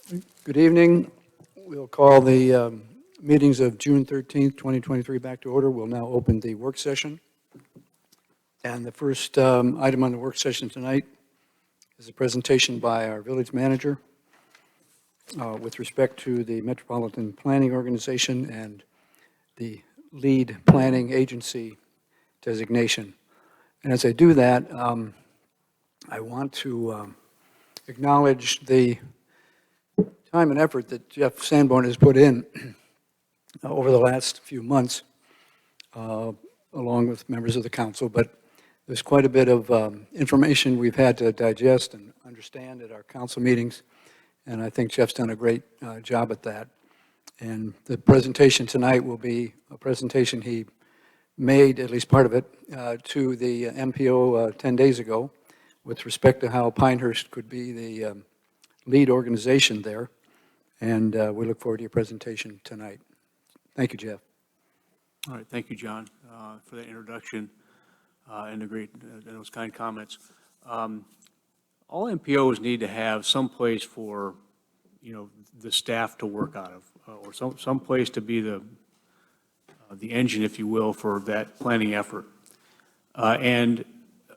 Good evening. We'll call the meetings of June 13th, 2023 back to order. We'll now open the work session. And the first item on the work session tonight is a presentation by our village manager with respect to the Metropolitan Planning Organization and the lead planning agency designation. And as I do that, I want to acknowledge the time and effort that Jeff Sanborn has put in over the last few months, along with members of the council. But there's quite a bit of information we've had to digest and understand at our council meetings, and I think Jeff's done a great job at that. And the presentation tonight will be a presentation he made, at least part of it, to the MPO 10 days ago with respect to how Pinehurst could be the lead organization there. And we look forward to your presentation tonight. Thank you, Jeff. All right, thank you, John, for that introduction and those kind comments. All MPOs need to have some place for, the staff to work out of, or some place to be the engine, if you will, for that planning effort. And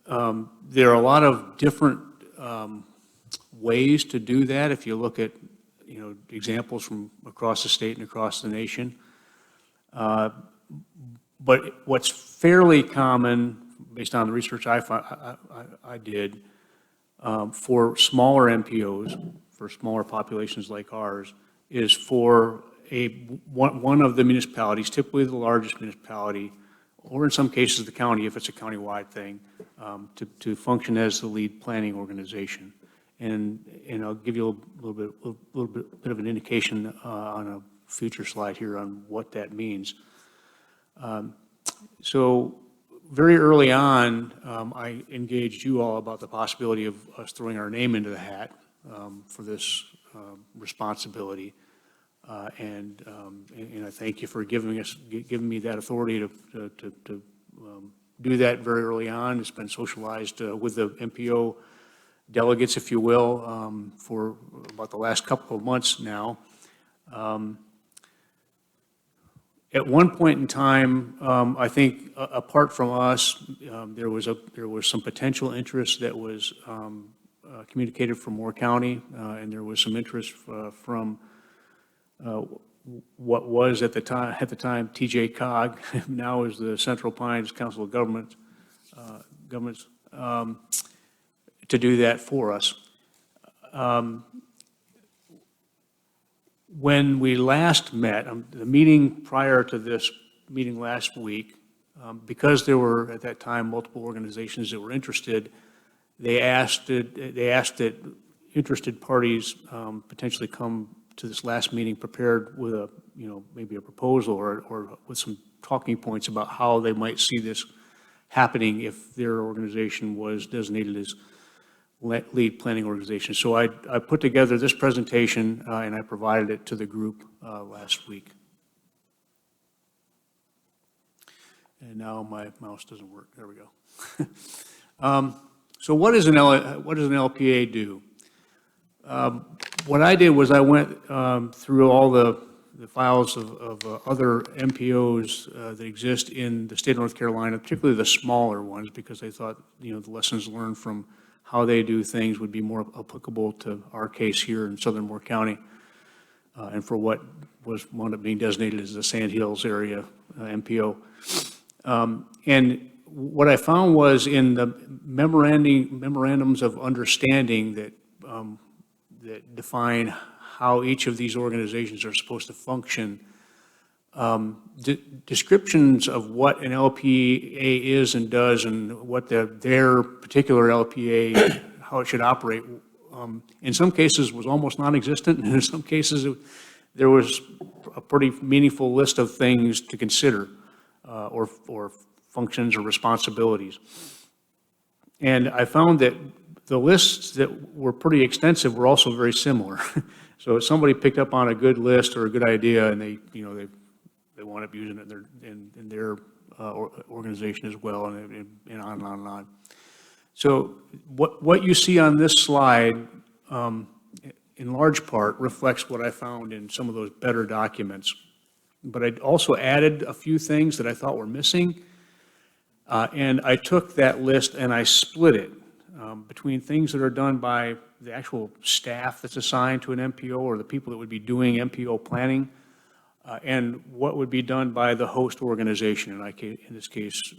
there are a lot of different ways to do that. If you look at, examples from across the state and across the nation. But what's fairly common, based on the research I did, for smaller MPOs, for smaller populations like ours, is for one of the municipalities, typically the largest municipality, or in some cases the county, if it's a county-wide thing, to function as the lead planning organization. And I'll give you a little bit of an indication on a future slide here on what that means. So very early on, I engaged you all about the possibility of us throwing our name into the hat for this responsibility. And I thank you for giving me that authority to do that very early on. It's been socialized with the MPO delegates, if you will, for about the last couple of months now. At one point in time, I think apart from us, there was some potential interest that was communicated from Moore County, and there was some interest from what was at the time TJ Cog, now is the Central Pines Council of Governments, to do that for us. When we last met, the meeting prior to this meeting last week, because there were at that time multiple organizations that were interested, they asked that interested parties potentially come to this last meeting prepared with a, maybe a proposal or with some talking points about how they might see this happening if their organization was designated as lead planning organization. So I put together this presentation and I provided it to the group last week. And now my mouse doesn't work. There we go. So what does an LPA do? What I did was I went through all the files of other MPOs that exist in the state of North Carolina, particularly the smaller ones, because I thought the lessons learned from how they do things would be more applicable to our case here in southern Moore County, and for what wound up being designated as the Sand Hills area MPO. And what I found was in the memorandums of understanding that that define how each of these organizations are supposed to function, descriptions of what an LPA is and does and what their particular LPA, how it should operate, in some cases was almost non-existent, and in some cases there was a pretty meaningful list of things to consider, or functions or responsibilities. And I found that the lists that were pretty extensive were also very similar. So if somebody picked up on a good list or a good idea and they wound up using it in their organization as well, and on and on and on. So what you see on this slide in large part, reflects what I found in some of those better documents. But I also added a few things that I thought were missing. And I took that list and I split it between things that are done by the actual staff that's assigned to an MPO or the people that would be doing MPO planning, and what would be done by the host organization, in this case,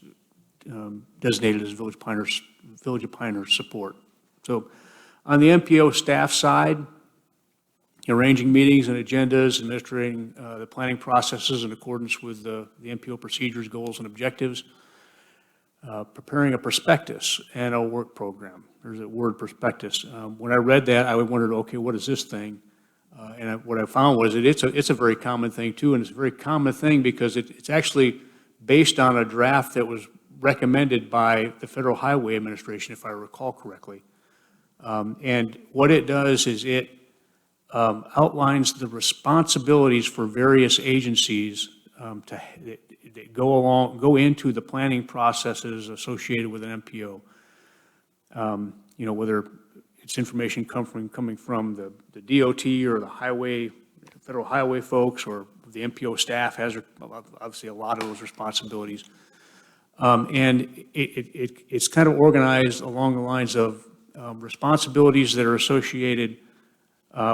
designated as Village of Pinehurst Support. So on the MPO staff side, arranging meetings and agendas, administering the planning processes in accordance with the MPO procedures, goals, and objectives, preparing a prospectus and a work program. There's that word prospectus. When I read that, I wondered, okay, what is this thing? What I found was that it's a very common thing too, and it's a very common thing because it's actually based on a draft that was recommended by the Federal Highway Administration, if I recall correctly. And what it does is it outlines the responsibilities for various agencies that go into the planning processes associated with an MPO. Whether it's information coming from the DOT or the federal highway folks, or the MPO staff has obviously a lot of those responsibilities. And it's kind of organized along the lines of responsibilities that are associated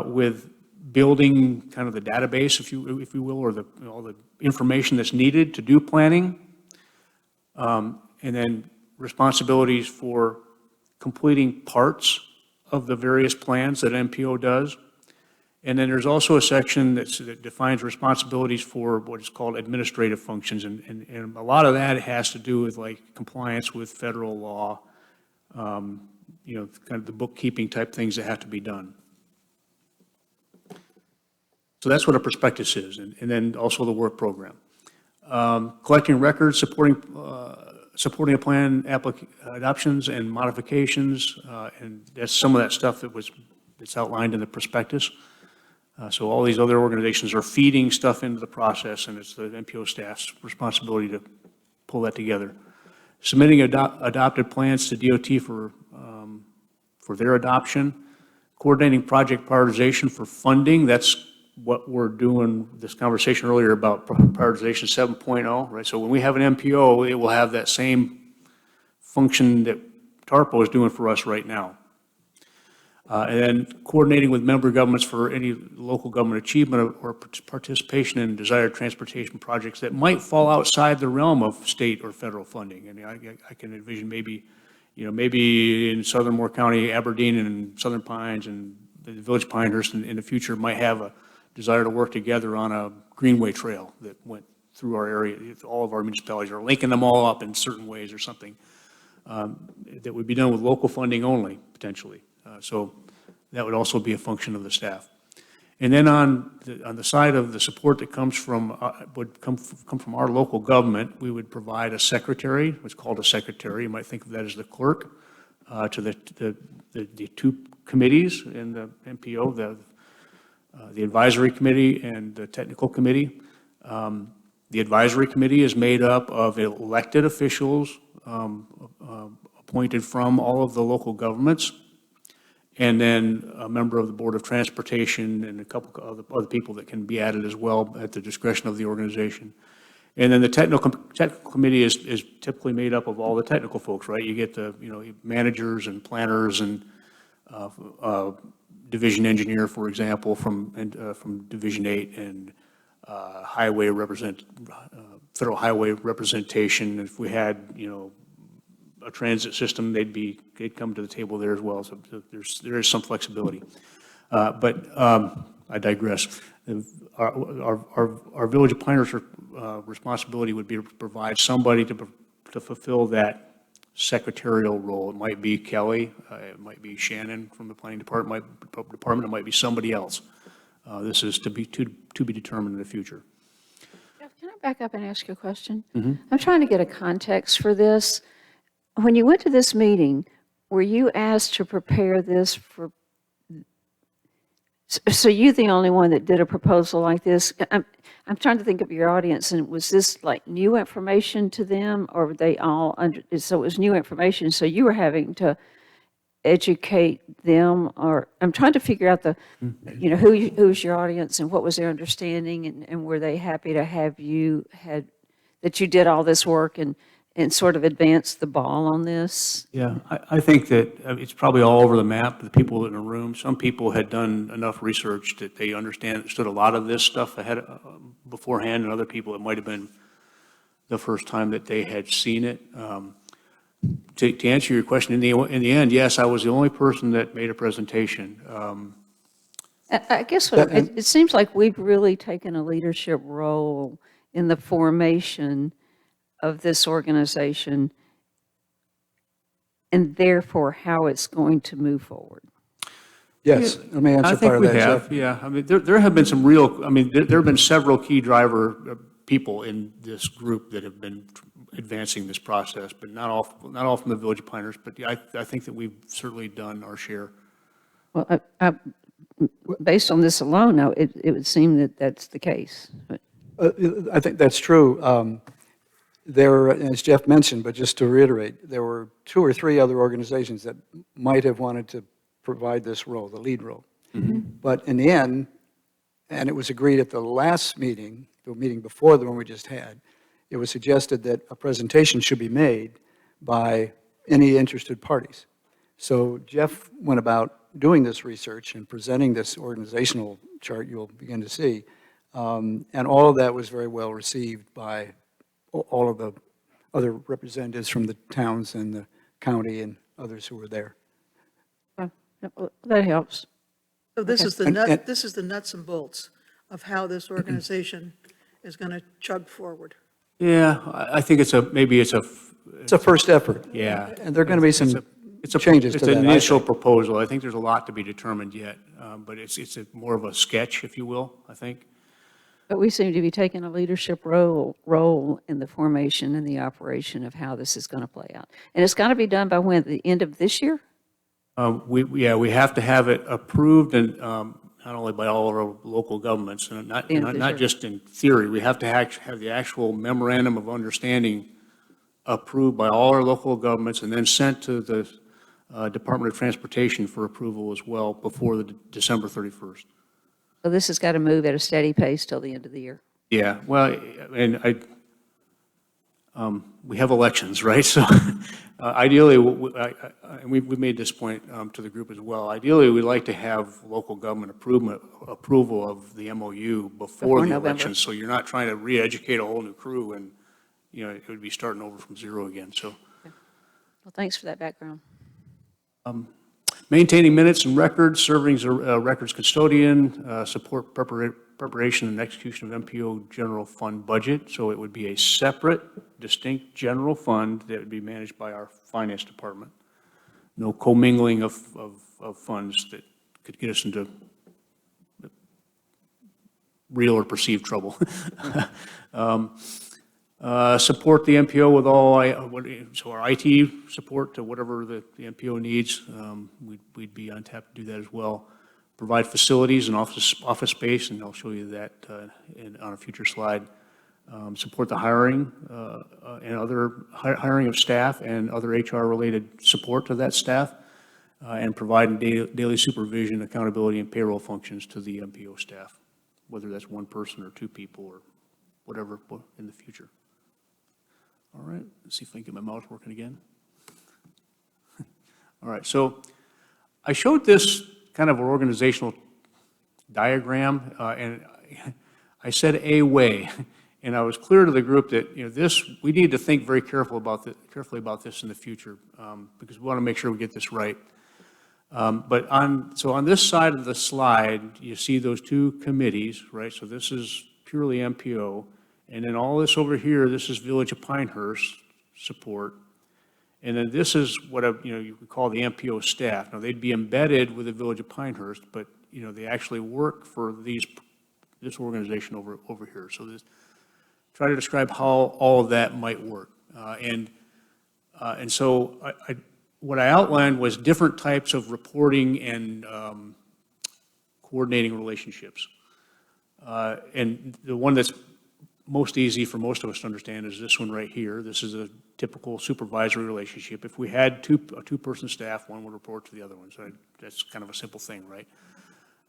with building kind of the database, if you will, or all the information that's needed to do planning, and then responsibilities for completing parts of the various plans that MPO does. And then there's also a section that defines responsibilities for what is called administrative functions, and a lot of that has to do with like compliance with federal law, kind of the bookkeeping type things that have to be done. So that's what a prospectus is, and then also the work program. Collecting records, supporting a plan, adoptions and modifications, and that's some of that stuff that's outlined in the prospectus. So all these other organizations are feeding stuff into the process, and it's the MPO staff's responsibility to pull that together. Submitting adopted plans to DOT for their adoption. Coordinating project prioritization for funding. That's what we're doing, this conversation earlier about prioritization 7.0, right? So when we have an MPO, it will have that same function that TARPO is doing for us right now. And then coordinating with member governments for any local government achievement or participation in desired transportation projects that might fall outside the realm of state or federal funding. And I can envision maybe in southern Moore County, Aberdeen and Southern Pines and the Village of Pinehurst in the future might have a desire to work together on a greenway trail that went through our area. All of our municipalities are linking them all up in certain ways or something that would be done with local funding only, potentially. So that would also be a function of the staff. And then on the side of the support that comes from, would come from our local government, we would provide a secretary, what's called a secretary. You might think of that as the clerk, to the two committees in the MPO, the advisory committee and the technical committee. The advisory committee is made up of elected officials appointed from all of the local governments, and then a member of the Board of Transportation and a couple of other people that can be added as well at the discretion of the organization. And then the technical committee is typically made up of all the technical folks, right? You get the managers and planners and division engineer, for example, from Division 8, and federal highway representation. If we had a transit system, they'd come to the table there as well. So there is some flexibility, but I digress. Our Village of Pinehurst responsibility would be to provide somebody to fulfill that secretarial role. It might be Kelly, it might be Shannon from the planning department, it might be somebody else. This is to be determined in the future. Jeff, can I back up and ask you a question? Mm-hmm. I'm trying to get a context for this. When you went to this meeting, were you asked to prepare this for, so you the only one that did a proposal like this? I'm trying to think of your audience, and was this like new information to them, or were they all so it was new information, so you were having to educate them, or I'm trying to figure out who's your audience and what was their understanding, and were they happy to have that you did all this work and sort of advanced the ball on this? Yeah, I think that it's probably all over the map, the people in the room. Some people had done enough research that they understood a lot of this stuff beforehand, and other people, it might have been the first time that they had seen it. To answer your question, in the end, yes, I was the only person that made a presentation. I guess it seems like we've really taken a leadership role in the formation of this organization, and therefore how it's going to move forward. Yes, let me answer part of that, Jeff. I think we have, yeah. I mean, there have been some there have been several key driver people in this group that have been advancing this process, but not all from the Village of Pinehurst, but I think that we've certainly done our share. Well, based on this alone, now, it would seem that that's the case. But I think that's true. There, as Jeff mentioned, but just to reiterate, there were 2 or 3 other organizations that might have wanted to provide this role, the lead role. But in the end, and it was agreed at the last meeting, the meeting before the one we just had, it was suggested that a presentation should be made by any interested parties. So Jeff went about doing this research and presenting this organizational chart you'll begin to see, and all of that was very well received by all of the other representatives from the towns and the county and others who were there. that helps. So this Okay. is the And- this is the nuts and bolts of how this organization is going to chug forward. Yeah, I think it's maybe it's a It's a first effort. yeah. And there are going to be some It's changes to It's that. an I initial think. proposal. I think there's a lot to be determined yet, but it's more of a sketch, if you will, I think. But we seem to be taking a leadership role in the formation and the operation of how this is going to play out. And it's got to be done by when? The end of this year? We have to have it approved, and not only by all our local governments, and not just in theory. We have to have the actual memorandum of understanding approved by all our local governments and then sent to the Department of Transportation for approval as well before the December 31st. So this has got to move at a steady pace till the end of the year. Yeah, well, and we have elections, right? So ideally, and we've made this point to the group as well, ideally, we'd like to have local government approval of the MOU before the November. elections, so you're not trying to re-educate a whole new crew, and, it would be starting over from zero again, so. Well, thanks for that background. Maintaining minutes and records, serving as a records custodian, support preparation and execution of MPO general fund budget. So it would be a separate, distinct general fund that would be managed by our finance department. No commingling of funds that could get us into real or perceived trouble. Support the MPO with so our IT support to whatever the MPO needs, we'd be on tap to do that as well. Provide facilities and office space, and I'll show you that on a future slide. Support the hiring and other hiring of staff and other HR-related support to that staff, and provide daily supervision, accountability, and payroll functions to the MPO staff, whether that's one person or 2 people or whatever in the future. All right, let's see if I can get my mouse working again. All right, so I showed this kind of organizational diagram, and I said a way, and I was clear to the group that we need to think very carefully about this in the future, because we want to make sure we get this right. But on this side of the slide, you see those 2 committees, right? So this is purely MPO. And then all this over here, this is Village of Pinehurst support. And then this is what you could call the MPO staff. Now, they'd be embedded with the Village of Pinehurst, but, they actually work for this organization over here. So try to describe how all of that might work. And so what I outlined was different types of reporting and coordinating relationships. And the one that's most easy for most of us to understand is this one right here. This is a typical supervisory relationship. If we had a two-person staff, one would report to the other one. So that's kind of a simple thing, right?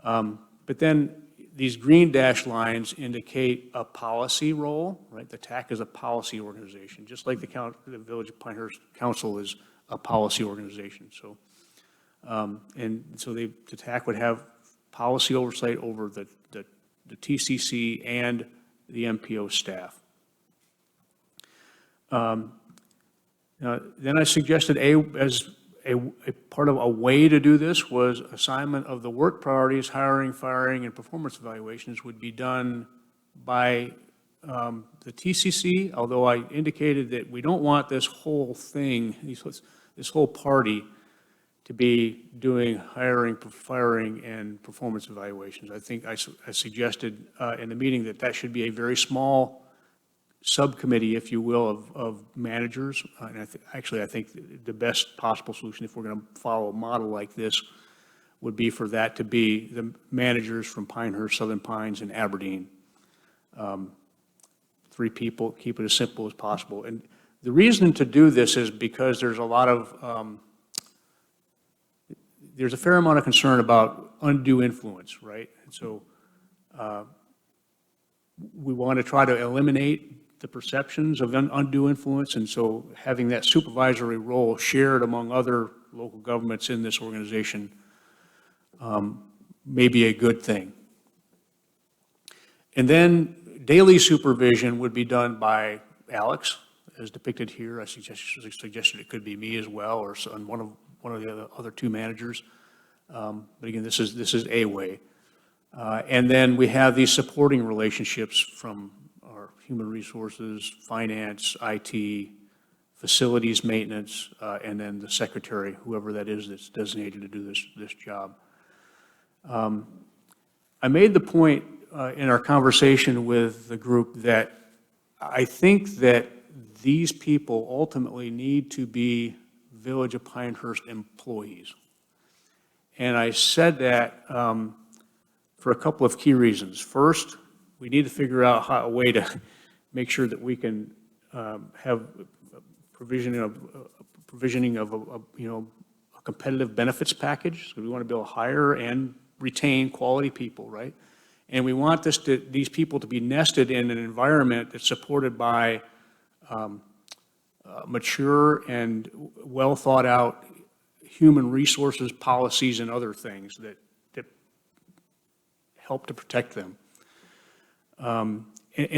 But then these green dashed lines indicate a policy role, right? The TAC is a policy organization, just like the Village of Pinehurst Council is a policy organization. So, and so the TAC would have policy oversight over the TCC and the MPO staff. Then I suggested as a part of a way to do this was assignment of the work priorities, hiring, firing, and performance evaluations would be done by the TCC, although I indicated that we don't want this whole thing, this whole party to be doing hiring, firing, and performance evaluations. I think I suggested in the meeting that that should be a very small subcommittee, if you will, of managers. And I think the best possible solution, if we're going to follow a model like this, would be for that to be the managers from Pinehurst, Southern Pines, and Aberdeen. 3 people, keep it as simple as possible. And the reason to do this is because there's a lot of there's a fair amount of concern about undue influence, right? And so we want to try to eliminate the perceptions of undue influence, and so having that supervisory role shared among other local governments in this organization may be a good thing. And then daily supervision would be done by Alex, as depicted here. I suggested it could be me as well, or one of the other 2 managers. But again, this is a way. And then we have these supporting relationships from our human resources, finance, IT, facilities maintenance, and then the secretary, whoever that is that's designated to do this job. I made the point in our conversation with the group that I think that these people ultimately need to be Village of Pinehurst employees. And I said that for a couple of key reasons. First, we need to figure out a way to make sure that we can have provisioning of a competitive benefits package. So we want to be able to hire and retain quality people, right? And we want these people to be nested in an environment that's supported by mature and well thought out human resources policies and other things that help to protect them. And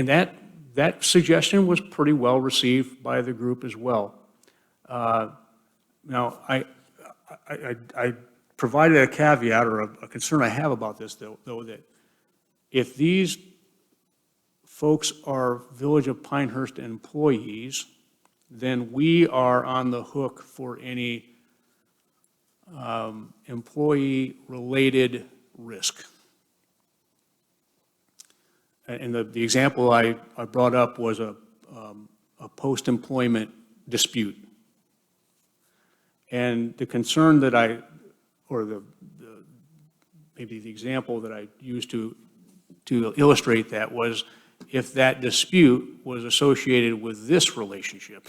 that suggestion was pretty well received by the group as well. Now, I provided a caveat or a concern I have about this, though, that if these folks are Village of Pinehurst employees, then we are on the hook for any employee-related risk. And the example I brought up was a post-employment dispute. And the concern that maybe the example that I used to illustrate that was if that dispute was associated with this relationship.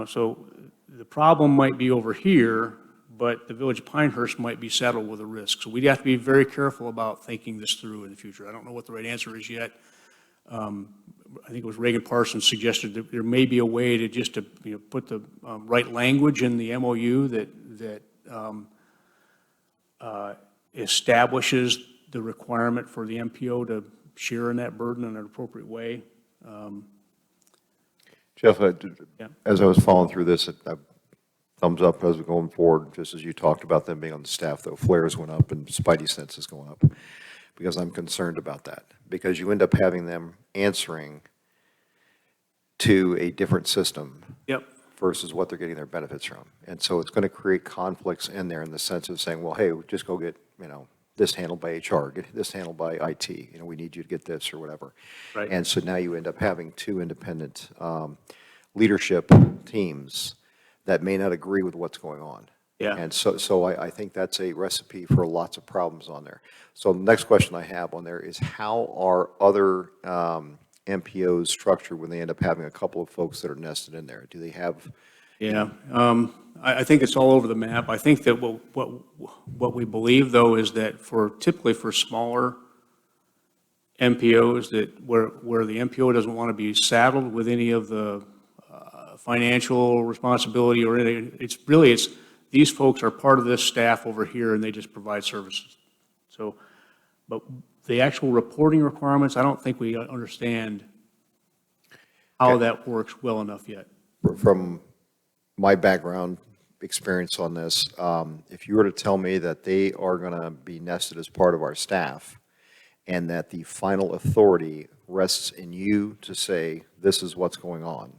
So the problem might be over here, but the Village of Pinehurst might be saddled with a risk. So we'd have to be very careful about thinking this through in the future. I don't know what the right answer is yet. I think it was Reagan Parsons suggested that there may be a way to just put the right language in the MOU that establishes the requirement for the MPO to share in that burden in an appropriate way. Jeff, Yeah. as I was following through this, thumbs up as we're going forward, just as you talked about them being on the staff, though, flares went up and spidey senses going up, because I'm concerned about that, because you end up having them answering to a different system. Yep. Versus what they're getting their benefits from. And so it's going to create conflicts in there in the sense of saying, well, hey, just go get, this handled by HR, get this handled by IT, we need you to get this or whatever. Right. And so now you end up having 2 independent leadership teams that may not agree with what's going on. Yeah. And so I think that's a recipe for lots of problems on there. So the next question I have on there is, how are other MPOs structured when they end up having a couple of folks that are nested in there? Do they have? Yeah, I think it's all over the map. I think that what we believe, though, is that typically for smaller MPOs, that where the MPO doesn't want to be saddled with any of the financial responsibility or anything, it's these folks are part of this staff over here, and they just provide services. So, but the actual reporting requirements, I don't think we understand how that works well enough yet. From my background experience on this, if you were to tell me that they are going to be nested as part of our staff and that the final authority rests in you to say, this is what's going on,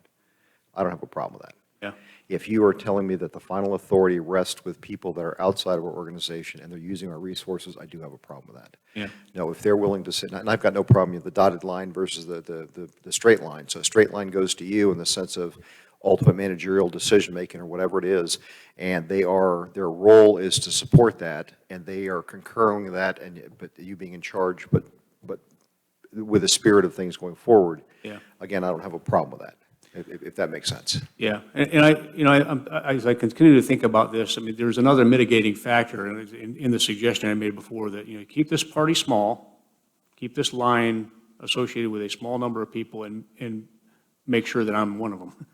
I don't have a problem with that. Yeah. If you are telling me that the final authority rests with people that are outside of our organization and they're using our resources, I do have a problem with that. Yeah. No, if they're willing to sit, and I've got no problem with the dotted line versus the straight line. So a straight line goes to you in the sense of ultimate managerial decision-making or whatever it is, and their role is to support that, and they are concurring with that, but you being in charge, but with the spirit of things going forward. Yeah. Again, I don't have a problem with that, if that makes sense. Yeah, and as I continue to think about this, I mean, there's another mitigating factor in the suggestion I made before that, keep this party small, keep this line associated with a small number of people, and make sure that I'm one of them,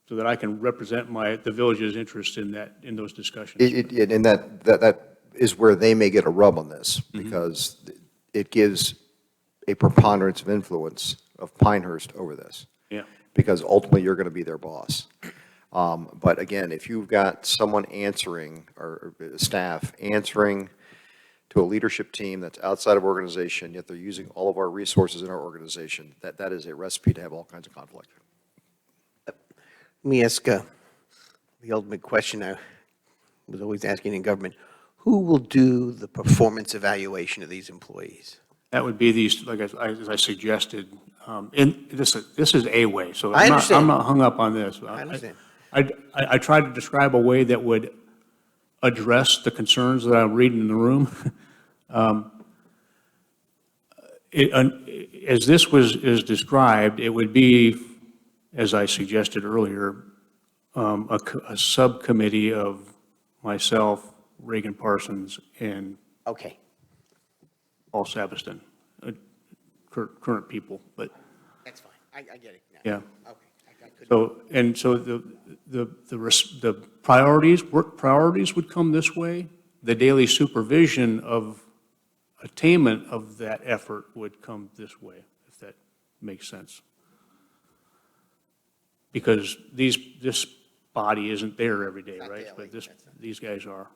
so that I can represent the village's interest in those discussions. And that is where they may get a rub on this, because it gives a preponderance of influence of Pinehurst over this. Yeah. Because ultimately you're going to be their boss. But again, if you've got someone answering, or staff answering to a leadership team that's outside of organization, yet they're using all of our resources in our organization, that is a recipe to have all kinds of conflict. Let me ask the ultimate question I was always asking in government. Who will do the performance evaluation of these employees? That would be these, like as I suggested, and this is a way, so I understand. I'm not hung up on this. I understand. I tried to describe a way that would address the concerns that I'm reading in the room. As this is described, it would be, as I suggested earlier, a subcommittee of myself, Reagan Parsons, and Okay. Paul Sabiston, current people, but, That's fine. I get it now. yeah. Okay. So the priorities, work priorities would come this way. The daily supervision of attainment of that effort would come this way, if that makes sense. Because this body isn't there every day, Not right? daily, But that's not- these guys are.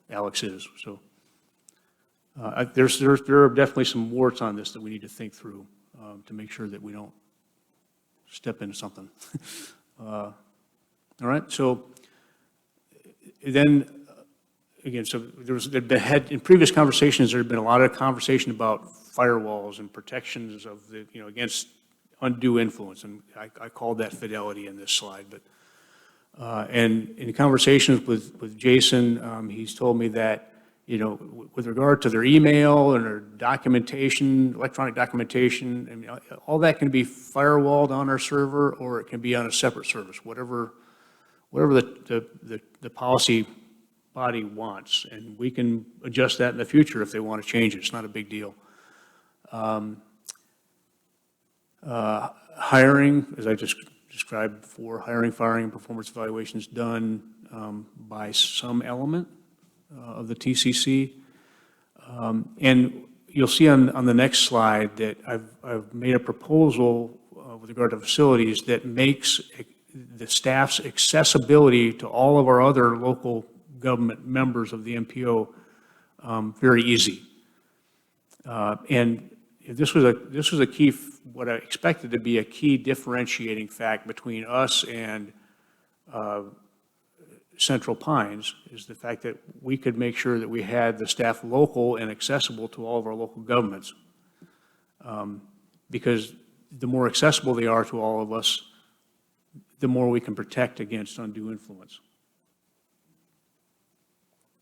Alex is, so. There are definitely some warts on this that we need to think through to make sure that we don't step into something. All right, so then, again, so in previous conversations, there had been a lot of conversation about firewalls and protections of against undue influence, and I called that fidelity in this slide. But and in conversations with Jason, he's told me that with regard to their email and their documentation, electronic documentation, and all that can be firewalled on our server, or it can be on a separate service, whatever the policy body wants, and we can adjust that in the future if they want to change it. It's not a big deal. Hiring, as I just described before, hiring, firing, and performance evaluations done by some element of the TCC. And you'll see on the next slide that I've made a proposal with regard to facilities that makes the staff's accessibility to all of our other local government members of the MPO very easy. And this was a key, what I expected to be a key differentiating fact between us and Central Pines, is the fact that we could make sure that we had the staff local and accessible to all of our local governments. Because the more accessible they are to all of us, the more we can protect against undue influence.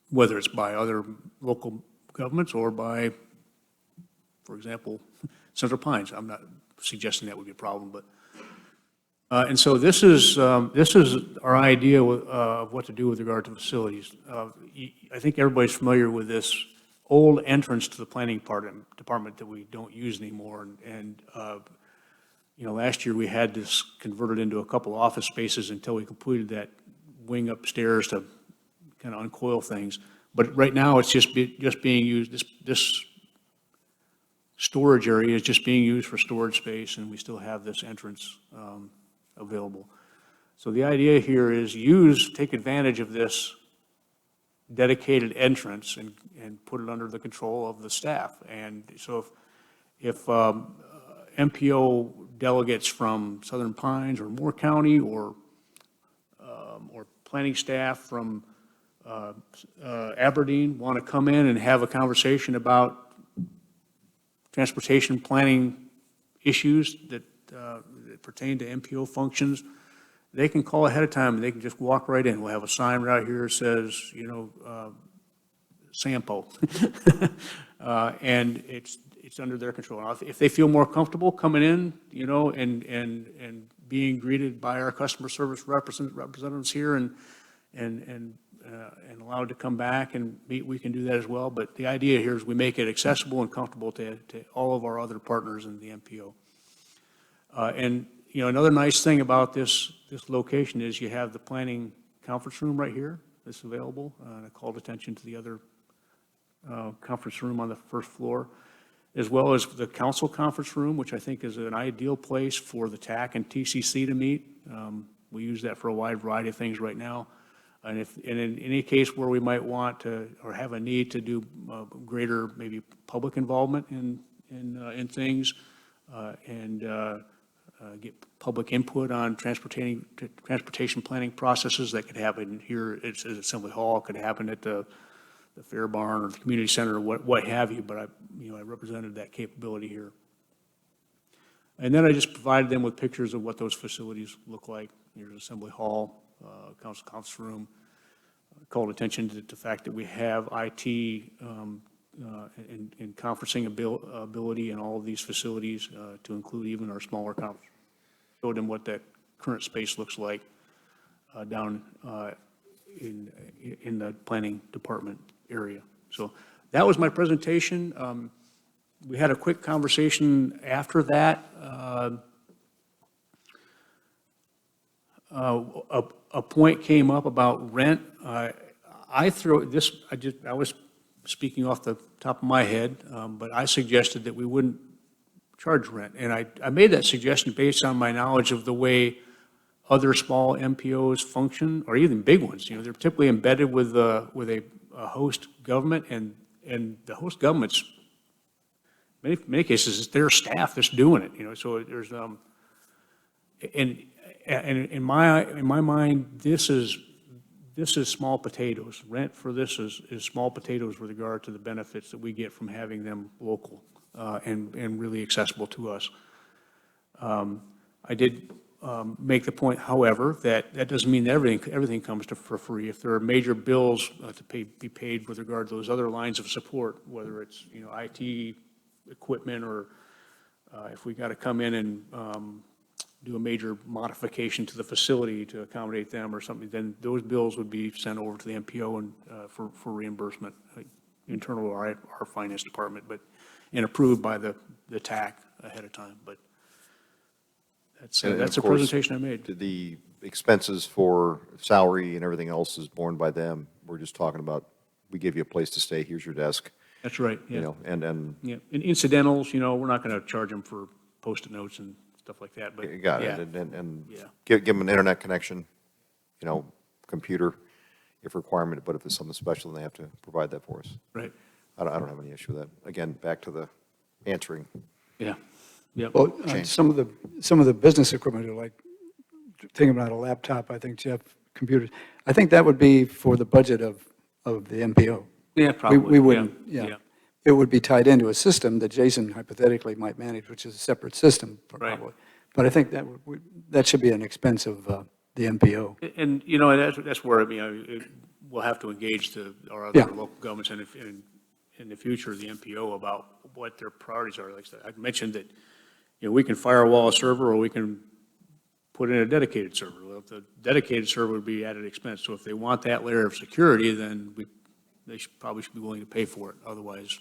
whether it's by other local governments or by, for example, Central Pines. I'm not suggesting that would be a problem, but, and so this is our idea of what to do with regard to facilities. I think everybody's familiar with this old entrance to the planning department that we don't use anymore. And you know, last year we had this converted into a couple office spaces until we completed that wing upstairs to kind of uncoil things. But right now, it's just being used, this storage area is just being used for storage space, and we still have this entrance available. So the idea here is take advantage of this dedicated entrance and put it under the control of the staff. And so if MPO delegates from Southern Pines or Moore County or planning staff from Aberdeen want to come in and have a conversation about transportation planning issues that pertain to MPO functions, they can call ahead of time and they can just walk right in. We'll have a sign right here that says, you know, Sampo. And it's under their control. Now, if they feel more comfortable coming in, you know, and being greeted by our customer service representatives here and allowed to come back and meet, we can do that as well. But the idea here is we make it accessible and comfortable to all of our other partners in the MPO. And, you know, another nice thing about this location is you have the planning conference room right here that's available. I called attention to the other conference room on the first floor, as well as the council conference room, which I think is an ideal place for the TAC and TCC to meet. We use that for a wide variety of things right now. And in any case where we might want to, or have a need to do greater maybe public involvement in things, and get public input on transportation planning processes, that could happen here at Assembly Hall, could happen at the Fair Barn or the community center or what have you. But I represented that capability here. And then I just provided them with pictures of what those facilities look like. Here's Assembly Hall, council conference room. Called attention to the fact that we have IT and conferencing ability in all of these facilities, to include even our smaller conference. Showed them what that current space looks like down in the planning department area. So that was my presentation. We had a quick conversation after that. A point came up about rent. I was speaking off the top of my head, but I suggested that we wouldn't charge rent. And I made that suggestion based on my knowledge of the way other small MPOs function, or even big ones. You know, they're typically embedded with a host government, and the host government's, many cases, it's their staff that's doing it. You know, so there's and in my mind, this is small potatoes. Rent for this is small potatoes with regard to the benefits that we get from having them local and really accessible to us. I did make the point, however, that doesn't mean that everything comes for free. If there are major bills to be paid with regard to those other lines of support, whether it's, you know, IT equipment, or if we got to come in and do a major modification to the facility to accommodate them or something, then those bills would be sent over to the MPO and for reimbursement, internal to our finance department, and approved by the TAC ahead of time. But that's a presentation I made. The expenses for salary and everything else is borne by them. We're just talking about, we give you a place to stay, here's your desk, That's right, yeah. you know, and Yeah, and incidentals, you know, we're not going to charge them for Post-it notes and stuff like that, but. you got yeah. it, and Yeah. give them an internet connection, you know, computer if requirement, but if it's something special, then they have to provide that for us. Right, I don't have any issue with that. Again, back to the answering. yeah, yep. Well, Change. some of the business equipment are like, thinking about a laptop, I think, Jeff, computers. I think that would be for the budget of the MPO. Yeah, probably. We wouldn't, yeah. yeah. It would be tied into a system that Jason hypothetically might manage, which is a separate system, Right. probably. But I think that should be an expense of the MPO. And, you know, that's where, I mean, we'll have to engage our Yeah. other local governments and in the future, the MPO, about what their priorities are. Like I said, I mentioned that, we can firewall a server or we can put in a dedicated server. Well, the dedicated server would be added expense. So if they want that layer of security, then they probably should be willing to pay for it. Otherwise,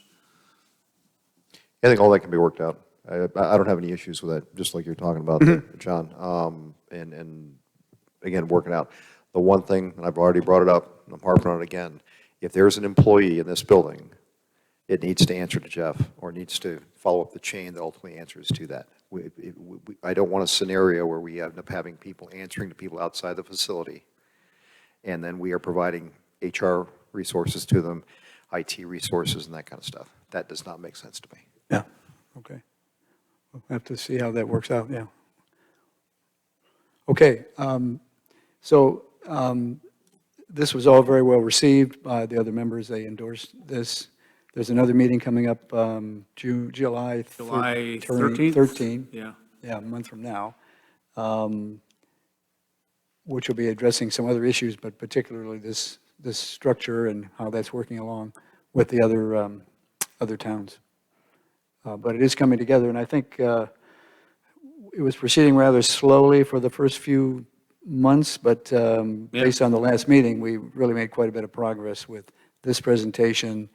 I think all that can be worked out. I don't have any issues with that, just like you're talking about, John. And again, working out. The one thing, and I've already brought it up, and I'm harping on it again, if there's an employee in this building, it needs to answer to Jeff, or needs to follow up the chain that ultimately answers to that. I don't want a scenario where we end up having people answering to people outside the facility, and then we are providing HR resources to them, IT resources, and that kind of stuff. That does not make sense to me. Yeah, okay. We'll have to see how that works out, yeah. Okay, this was all very well received by the other members. They endorsed this. There's another meeting coming up, July 13th? 13, yeah. yeah, a month from now, which will be addressing some other issues, but particularly this structure and how that's working along with the other towns. But it is coming together, and I think it was proceeding rather slowly for the first few months, but based on the last meeting, we really made quite a bit of progress with this presentation,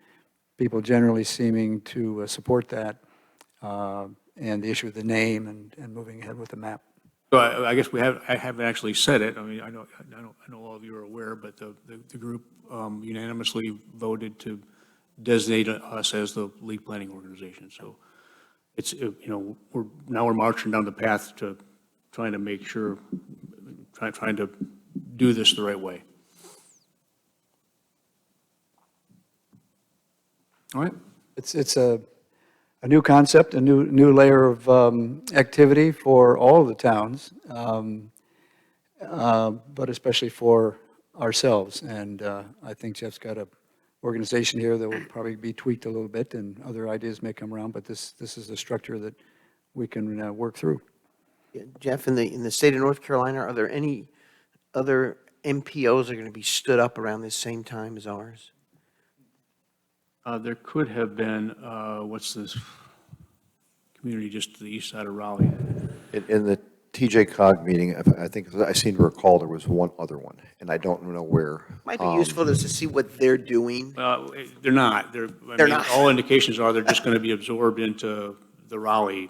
people generally seeming to support that, and the issue of the name and moving ahead with the map. So I guess I haven't actually said it. I mean, I know all of you are aware, but the group unanimously voted to designate us as the lead planning organization. So it's, we're marching down the path to trying to make sure, trying to do this the right way. All right. It's a new concept, a new layer of activity for all of the towns, but especially for ourselves. And I think Jeff's got an organization here that will probably be tweaked a little bit, and other ideas may come around, but this is the structure that we can work through. Yeah, Jeff, in the state of North Carolina, are there any other MPOs that are going to be stood up around this same time as ours? There could have been, what's this community just to the east side of Raleigh? In the TJ Cog meeting, I think, I seem to recall there was one other one, and I don't know where. Might be useful to see what they're doing. They're not. They're not. All indications are they're just going to be absorbed into the Raleigh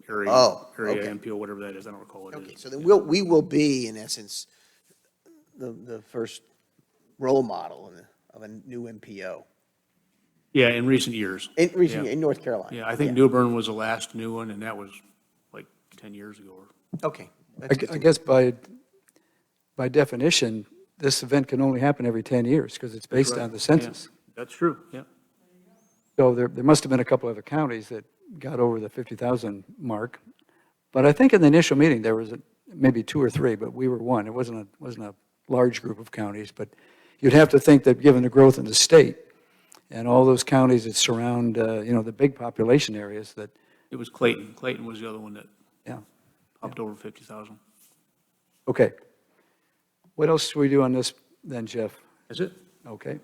area, okay. MPO, whatever that is. I don't recall what it Okay, is. so then we will be, in essence, the first role model of a new MPO Yeah, in recent years. in North Carolina. Yeah, I think New Bern was the last new one, and that was like 10 years ago. Okay. That's good to I know. guess by definition, this event can only happen every 10 years because it's based on the census. Yeah, that's true, yeah. So there must have been a couple other counties that got over the 50,000 mark. But I think in the initial meeting, there was maybe 2 or 3, but we were one. It wasn't a large group of counties, but you'd have to think that given the growth in the state and all those counties that surround, the big population areas that, It was Clayton. Clayton was the other one that yeah. popped over 50,000. Okay. What else do we do on this then, Jeff? That's it? Okay,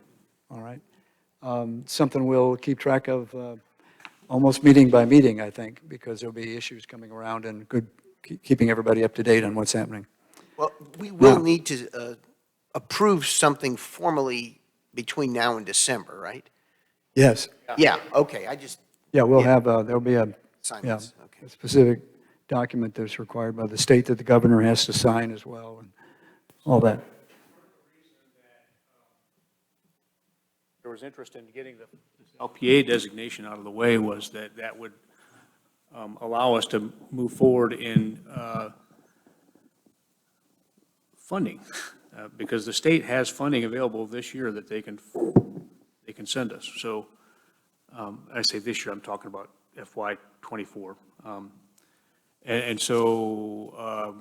all right. Something we'll keep track of almost meeting by meeting, I think, because there'll be issues coming around and keeping everybody up to date on what's happening. Well, we will Now- need to approve something formally between now and December, right? Yes, Yeah, okay, yeah, we'll Yeah. have, there'll be a assignments, okay. a specific document that's required by the state that the governor has to sign as well, and all that. There was interest in getting the LPA designation out of the way was that would allow us to move forward in funding, because the state has funding available this year that they can send us. So I say this year, I'm talking about FY '24. And so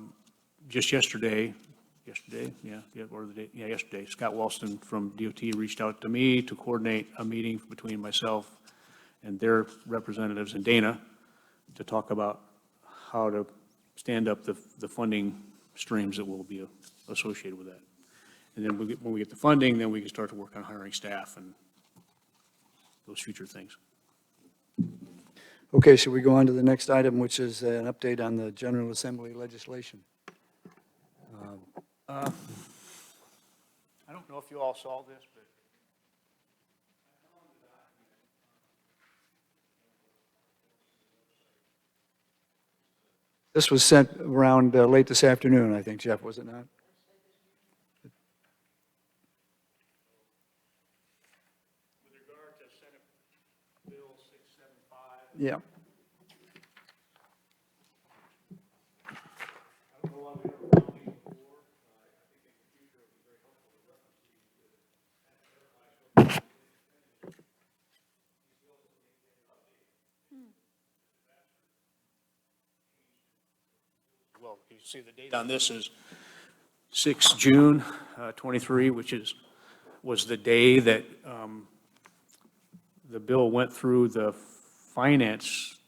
just yesterday, yesterday, Scott Walston from DOT reached out to me to coordinate a meeting between myself and their representatives in Dana to talk about how to stand up the funding streams that will be associated with that. And then when we get the funding, then we can start to work on hiring staff and those future things. Okay, should we go on to the next item, which is an update on the General Assembly legislation? I don't know if you all saw this, but. This was sent around late this afternoon, I think, Jeff, was it not? With regard to Senate Bill 675. Yeah. I don't know why we never found these before. I think in the future it would be very helpful to reference these to kind of clarify well, you see the date on this is 6 June 23, which was the day that the bill went through the Finance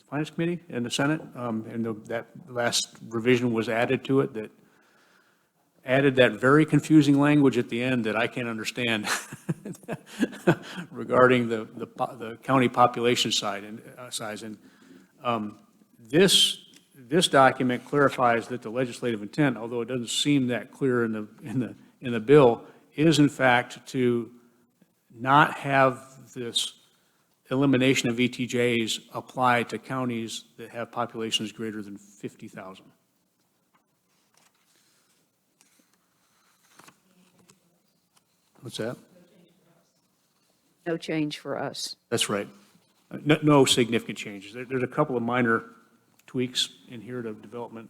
Committee in the Senate, and that last revision was added to it that added that very confusing language at the end that I can't understand regarding the county population size. And this document clarifies that the legislative intent, although it doesn't seem that clear in the bill, is in fact to not have this elimination of ETJs apply to counties that have populations greater than 50,000. What's that? No change for us. That's right. No significant changes. There's a couple of minor tweaks in here to development,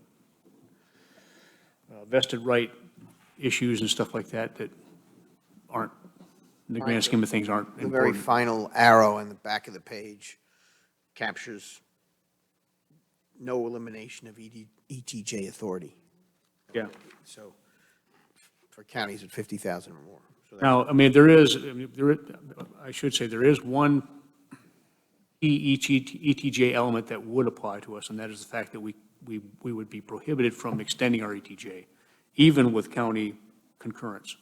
vested right issues and stuff like that that aren't, in the grand scheme of things, aren't The very important. final arrow in the back of the page captures no elimination of ETJ authority. Yeah. So for counties at 50,000 or more. So that's- Now, I mean, I should say, there is one key ETJ element that would apply to us, and that is the fact that we would be prohibited from extending our ETJ, even with county concurrence.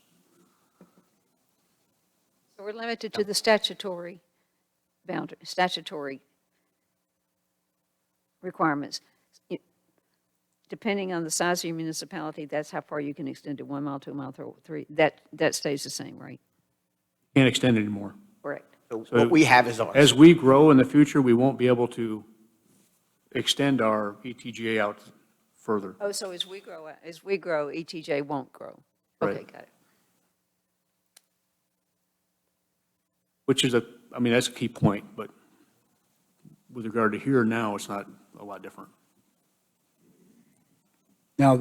So we're limited to the statutory boundary, statutory requirements. Depending on the size of your municipality, that's how far you can extend it, 1 mile, 2 mile, 3. That stays the same, right? Can't extend it anymore. Correct. So what we have is ours. As we grow in the future, we won't be able to extend our ETJ out further. Oh, so as we grow, ETJ won't grow? Right. Okay, got it. Which is I mean, that's a key point, but with regard to here now, it's not a lot different. Now,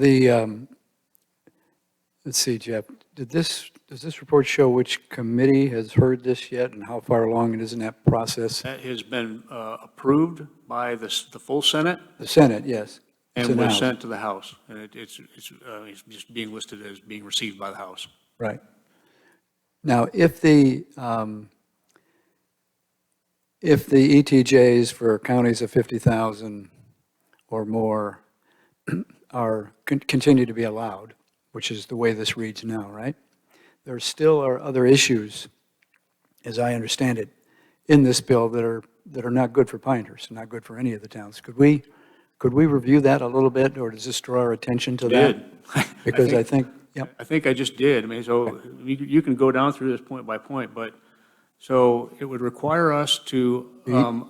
let's see, Jeff, does this report show which committee has heard this yet and how far along it is in that process? That has been approved by the full Senate The Senate, yes. It's and was announced. sent to the House. And it's just being listed as being received by the House. Right. Now, if the ETJs for counties of 50,000 or more continue to be allowed, which is the way this reads now, right? There still are other issues, as I understand it, in this bill that are not good for Pinehurst, not good for any of the towns. Could we review that a little bit, or does this draw our attention to that? Did. Because I think, yep, I think I just did. I mean, so you can go down through this point by point, but, so it would require us to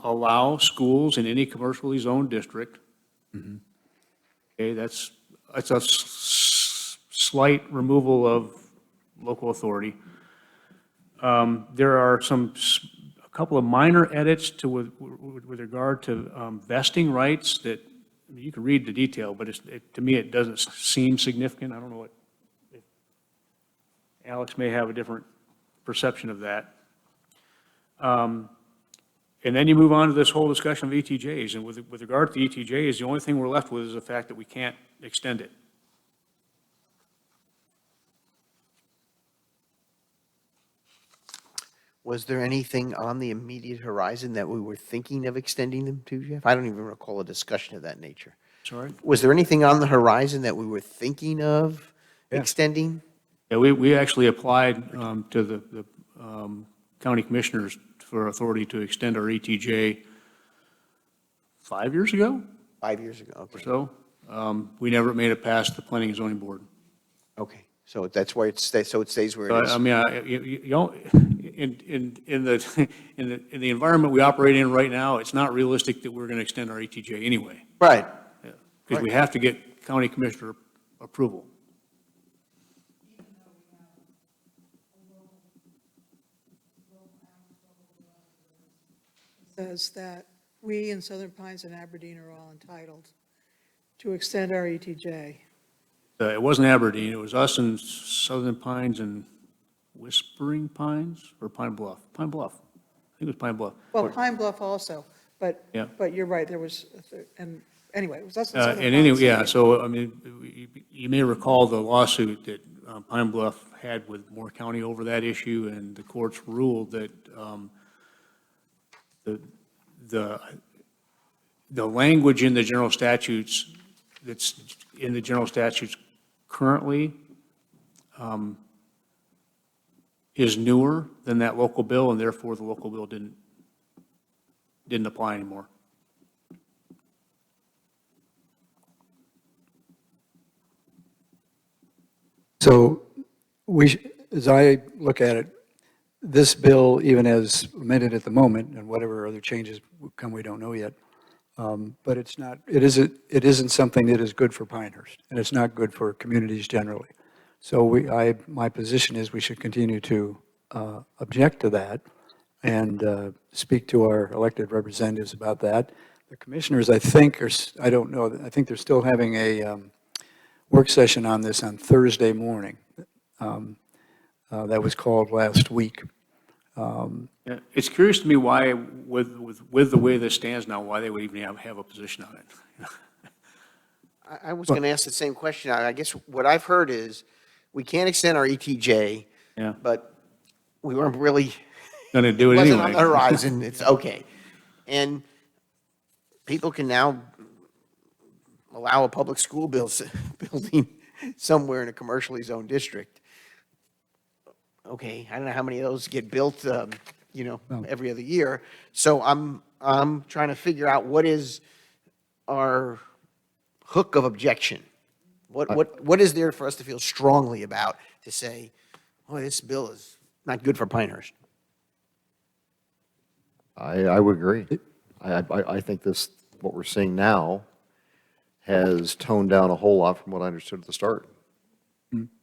allow schools in any commercially zoned district. Okay, that's a slight removal of local authority. There are a couple of minor edits with regard to vesting rights that, I mean, you can read the detail, but to me, it doesn't seem significant. I don't know Alex may have a different perception of that. And then you move on to this whole discussion of ETJs, and with regard to the ETJs, the only thing we're left with is the fact that we can't extend it. Was there anything on the immediate horizon that we were thinking of extending them to, Jeff? I don't even recall a discussion of that nature. Sorry? Was there anything on the horizon that we were thinking of Yeah. extending? Yeah, we actually applied to the county commissioners for authority to extend our ETJ 5 years ago 5 years ago, or okay. so. We never made it past the planning and zoning board. Okay, so that's where it stays, so it stays where it But, is. I mean, you don't, in the environment we operate in right now, it's not realistic that we're going to extend our ETJ anyway, Right. because we have to get county commissioner approval. Says that we in Southern Pines and Aberdeen are all entitled to extend our ETJ. It wasn't Aberdeen, it was us and Southern Pines and Whispering Pines, or Pine Bluff? Pine Bluff. I think it was Pine Bluff. Well, Pine Bluff also, but, Yeah. but you're right, there was, and anyway, it was us and Southern Pines. And anyway, yeah, so, I mean, you may recall the lawsuit that Pine Bluff had with Moore County over that issue, and the courts ruled that the language in the general statutes, that's in the general statutes currently, is newer than that local bill, and therefore the local bill didn't apply anymore. So as I look at it, this bill, even as amended at the moment, and whatever other changes will come, we don't know yet, but it's not, it isn't something that is good for Pinehurst, and it's not good for communities generally. So my position is we should continue to object to that and speak to our elected representatives about that. The commissioners, I think, I don't know, I think they're still having a work session on this on Thursday morning. That was called last week. Yeah, it's curious to me why, with the way this stands now, why they would even have a position on it. I was going to ask the same question. I guess what I've heard is, we can't extend our ETJ, Yeah, but we weren't really, going to do it wasn't on the anyway. horizon, it's okay. And people can now allow a public school building somewhere in a commercially zoned district. Okay, I don't know how many of those get built, every other year. So I'm trying to figure out what is our hook of objection? What is there for us to feel strongly about to say, oh, this bill is not good for Pinehurst? I would agree. I think what we're seeing now has toned down a whole lot from what I understood at the start.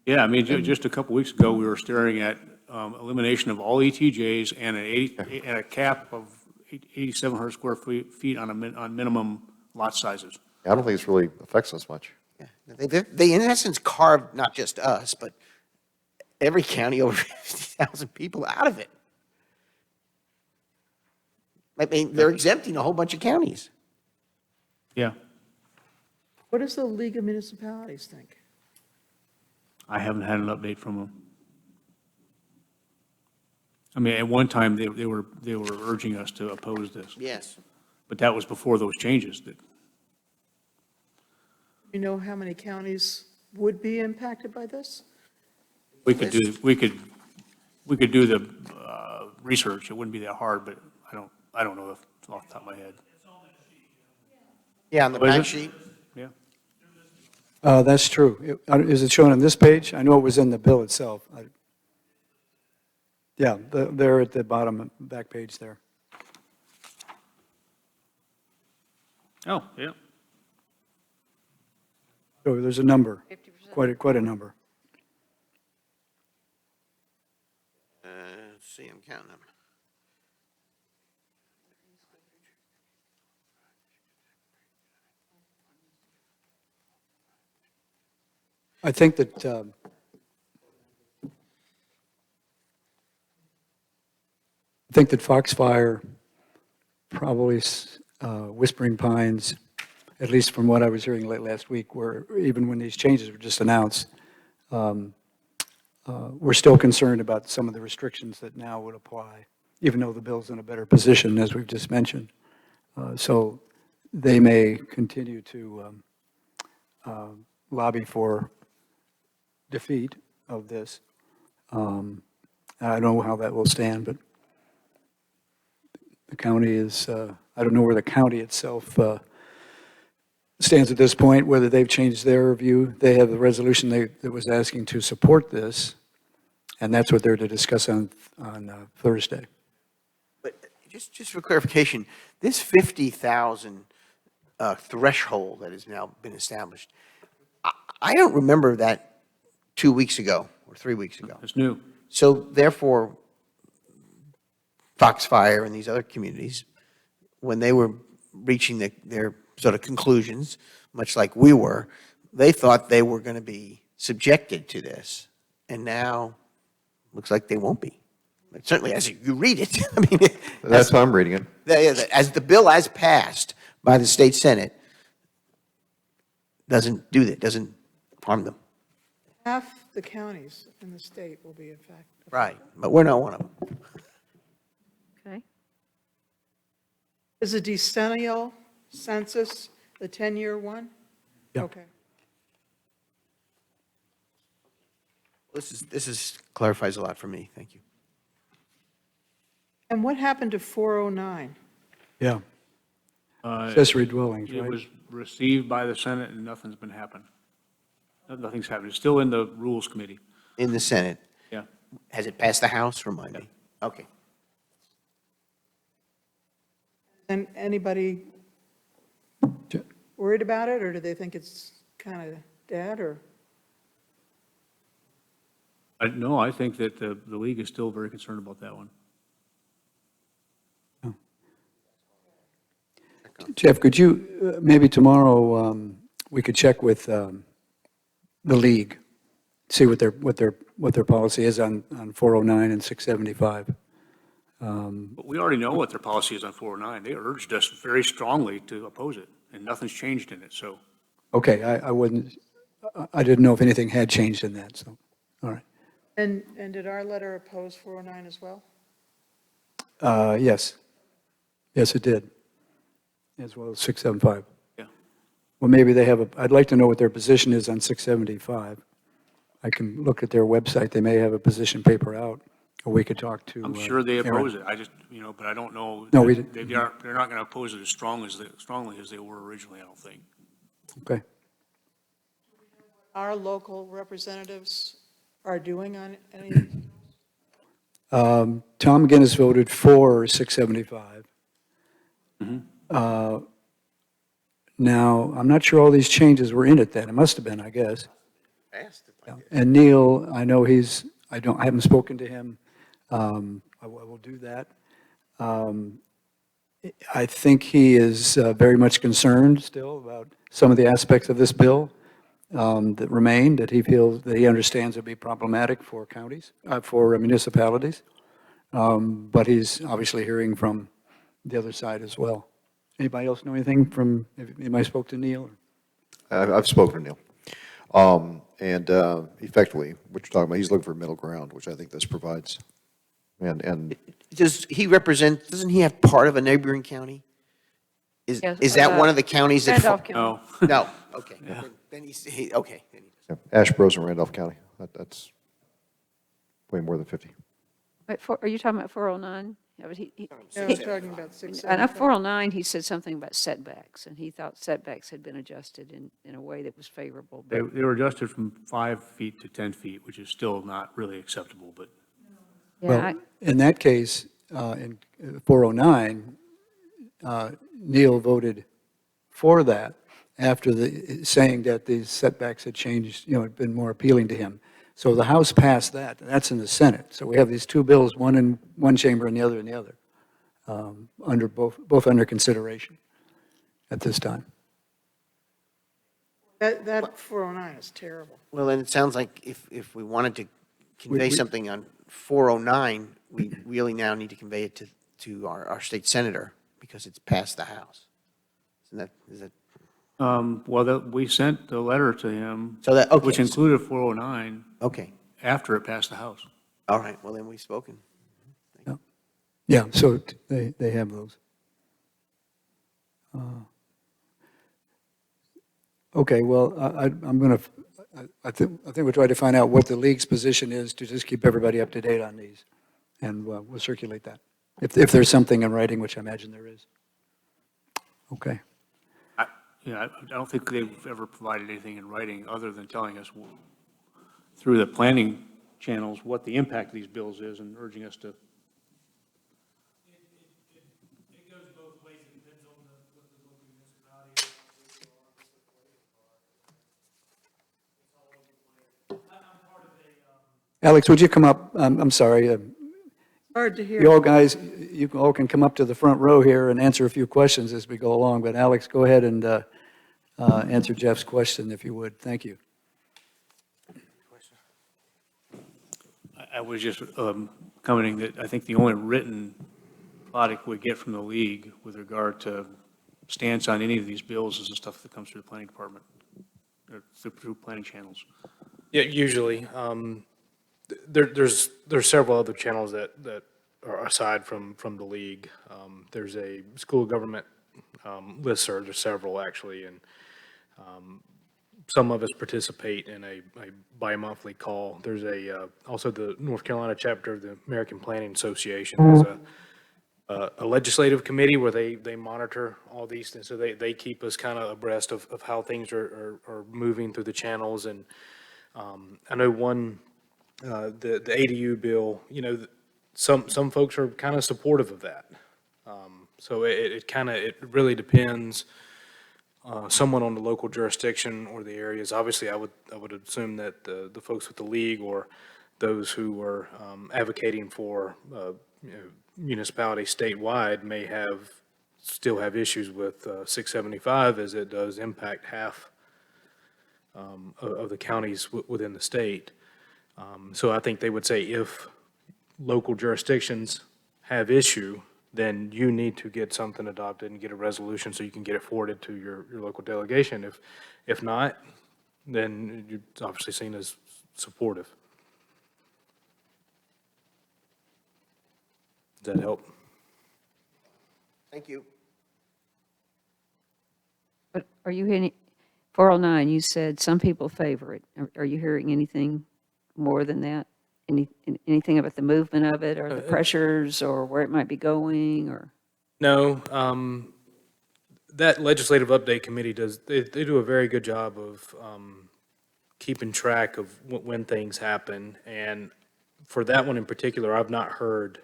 Yeah, I mean, just a couple weeks ago, we were staring at elimination of all ETJs and a cap of 8,700 square feet on minimum lot sizes. I don't think this really affects us much. Yeah. They in essence carved not just us, but every county over 50,000 people out of it. I mean, they're exempting a whole bunch of counties. Yeah, What does the League of Municipalities think? I haven't had an update from them. I mean, at one time, they were urging us to oppose this, Yes. but that was before those changes. You know how many counties would be impacted by this? We could do the research. It wouldn't be that hard, but I don't know off the top of my head. Yeah, on the Oh, is back it? sheet. Yeah. That's true. Is it shown on this page? I know it was in the bill itself. Yeah, they're at the bottom, back page there. Oh, yeah. So there's a number, quite a number. Let's see, I'm counting them. I think that, Foxfire, probably Whispering Pines, at least from what I was hearing late last week, where even when these changes were just announced, we're still concerned about some of the restrictions that now would apply, even though the bill's in a better position, as we've just mentioned. So they may continue to lobby for defeat of this. I don't know how that will stand, but the county is, I don't know where the county itself stands at this point, whether they've changed their view. They have the resolution that was asking to support this, and that's what they're to discuss on Thursday. But just for clarification, this 50,000 threshold that has now been established, I don't remember that 2 weeks ago or 3 weeks ago. It's new. So therefore, Foxfire and these other communities, when they were reaching their sort of conclusions, much like we were, they thought they were going to be subjected to this. And now, looks like they won't be. But certainly, as you read it, I mean, That's how I'm reading it. as the bill as passed by the state senate doesn't do that, doesn't harm them. Half the counties in the state will be affected. Right, but we're not one of them. Okay. Is the decennial census the 10-year one? Yeah. Okay. This clarifies a lot for me, thank you. And what happened to 409? Yeah, Uh, accessory dwellings, It right? was received by the Senate and nothing's been happened. Nothing's happened. It's still in the Rules Committee. In the senate, Yeah. has it passed the house, remind me? Okay. And anybody worried about it, or do they think it's kind of dead, or? No, I think that the league is still very concerned about that one. Jeff, could you, maybe tomorrow, we could check with the league, see what their policy is on 409 and 675. But we already know what their policy is on 409. They urged us very strongly to oppose it, and nothing's changed in it, so. Okay, I didn't know if anything had changed in that, so, all right. And did our letter oppose 409 as well? Yes. Yes, it did, as well as 675. Yeah. Well, maybe they have I'd like to know what their position is on 675. I can look at their website, they may have a position paper out, or we could talk to. I'm sure they Aaron. oppose it. I just, but I don't know. No, They're not going to oppose it as strongly as they were originally, I don't think. Okay. Our local representatives are doing on any, Tom McGinnis voted for 675. Now, I'm not sure all these changes were in it then. It must have been, I guess. Yeah. And Neil, I know I haven't spoken to him. I will do that. I think he is very much concerned still about some of the aspects of this bill that remain, that he feels, that he understands would be problematic for counties, for municipalities. But he's obviously hearing from the other side as well. Anybody else know anything from, anybody spoke to Neil? I've spoken to Neil. And effectively, what you're talking about, he's looking for middle ground, which I think this provides. And Does he represent, doesn't he have part of a neighboring county? Yes, Is that one of the counties that? Randolph County. No. No, okay. Yeah. Then okay. Then yeah, Ashbros and Randolph County, that's way more than 50. Wait, are you talking about 409? Yeah, but I was talking about I 675. know 409, he said something about setbacks, and he thought setbacks had been adjusted in a way that was favorable. They But were adjusted from 5 feet to 10 feet, which is still not really acceptable, but yeah, Well, in that case, in 409, Neil voted for that after saying that these setbacks had changed, had been more appealing to him. So the House passed that. That's in the Senate. So we have these two bills, one in one chamber and the other in the other, under both under consideration at this time. That 409 is terrible. Well, then it sounds like if we wanted to convey We- something on 409, we really now need to convey it to our state senator because it's passed the House. Isn't that, we sent the letter to him, So that- okay. which included 409, okay, after it passed the House. all right, well, then we've spoken. Yeah, so they have those. Okay, well, I'm going to, I think we'll try to find out what the league's position is to just keep everybody up to date on these. And we'll circulate that. If there's something in writing, which I imagine there is. Okay. I don't think they've ever provided anything in writing other than telling us through the planning channels what the impact of these bills is and urging us to. It goes both ways. It depends on what the local municipality is. It's all over the place. I'm part of a, Alex, would you come up? I'm sorry. Hard to hear. You all guys, you all can come up to the front row here and answer a few questions as we go along. But Alex, go ahead and answer Jeff's question if you would. Thank you. I was just commenting that I think the only written product we get from the league with regard to stance on any of these bills is the stuff that comes through the planning department, through planning channels. yeah, usually. There's several other channels that are aside from the league. There's a school government listserv, there's several actually, and some of us participate in a bi-monthly call. There's also the North Carolina chapter of the American Planning Association has a legislative committee where they monitor all these things. So they keep us kind of abreast of how things are moving through the channels. And I know the ADU bill, some folks are kind of supportive of that. So it really depends. Someone on the local jurisdiction or the areas. Obviously, I would assume that the folks with the league or those who are advocating for municipality statewide may still have issues with 675, as it does impact half of the counties within the state. So I think they would say if local jurisdictions have issue, then you need to get something adopted and get a resolution so you can get it forwarded to your local delegation. If not, then you're obviously seen as supportive. Does that help? Thank you. But are you hearing, 409, you said some people favor it. Are you hearing anything more than that? Anything about the movement of it or the pressures or where it might be going or? No, that legislative update committee they do a very good job of keeping track of when things happen. And for that one in particular, I've not heard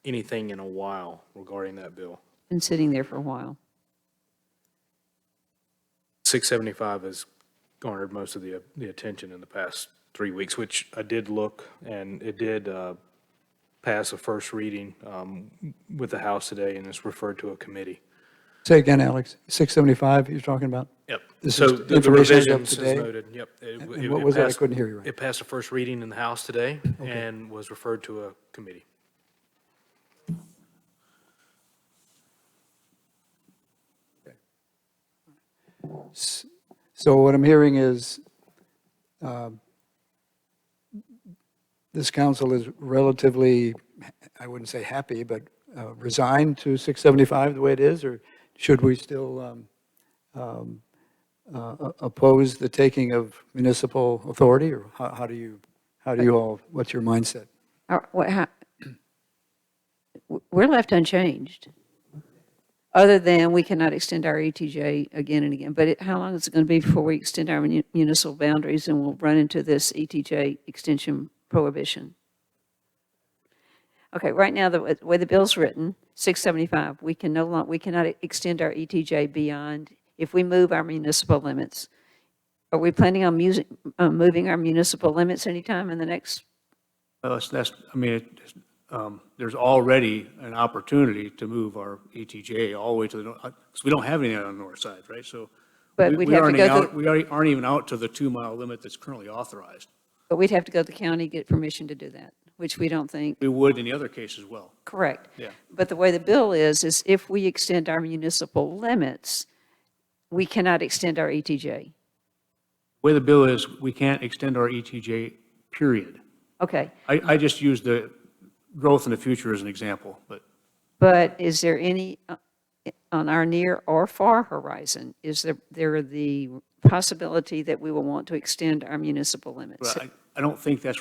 anything in a while regarding that bill. Been sitting there for a while. 675 has garnered most of the attention in the past 3 weeks, which I did look, and it did pass a first reading with the House today, and it's referred to a committee. Say again, Alex, 675 you're talking about? Yep. This So is the information as of revisions as today? noted, yep. And what was that? I couldn't hear you right. It passed a first reading in the House today and was referred to a committee. So what I'm hearing is this council is relatively, I wouldn't say happy, but resigned to 675 the way it is, or should we still oppose the taking of municipal authority, or how do you all, what's your mindset? We're left unchanged, other than we cannot extend our ETJ again and again. But how long is it going to be before we extend our municipal boundaries and we'll run into this ETJ extension prohibition? Okay, right now, the way the bill's written, 675, we cannot extend our ETJ beyond, if we move our municipal limits. Are we planning on moving our municipal limits anytime in the next? There's already an opportunity to move our ETJ all the way to the north, because we don't have any on the north side, right? So But we'd have to go we already aren't even out to the 2-mile limit that's currently authorized. But we'd have to go to the county, get permission to do that, which we don't think. We would in the other case as well. Correct. Yeah. But the way the bill is if we extend our municipal limits, we cannot extend our ETJ. The way the bill is, we can't extend our ETJ, period. Okay, I just used the growth in the future as an example, but but is there any, on our near or far horizon, is there the possibility that we will want to extend our municipal limits. But I don't think that's,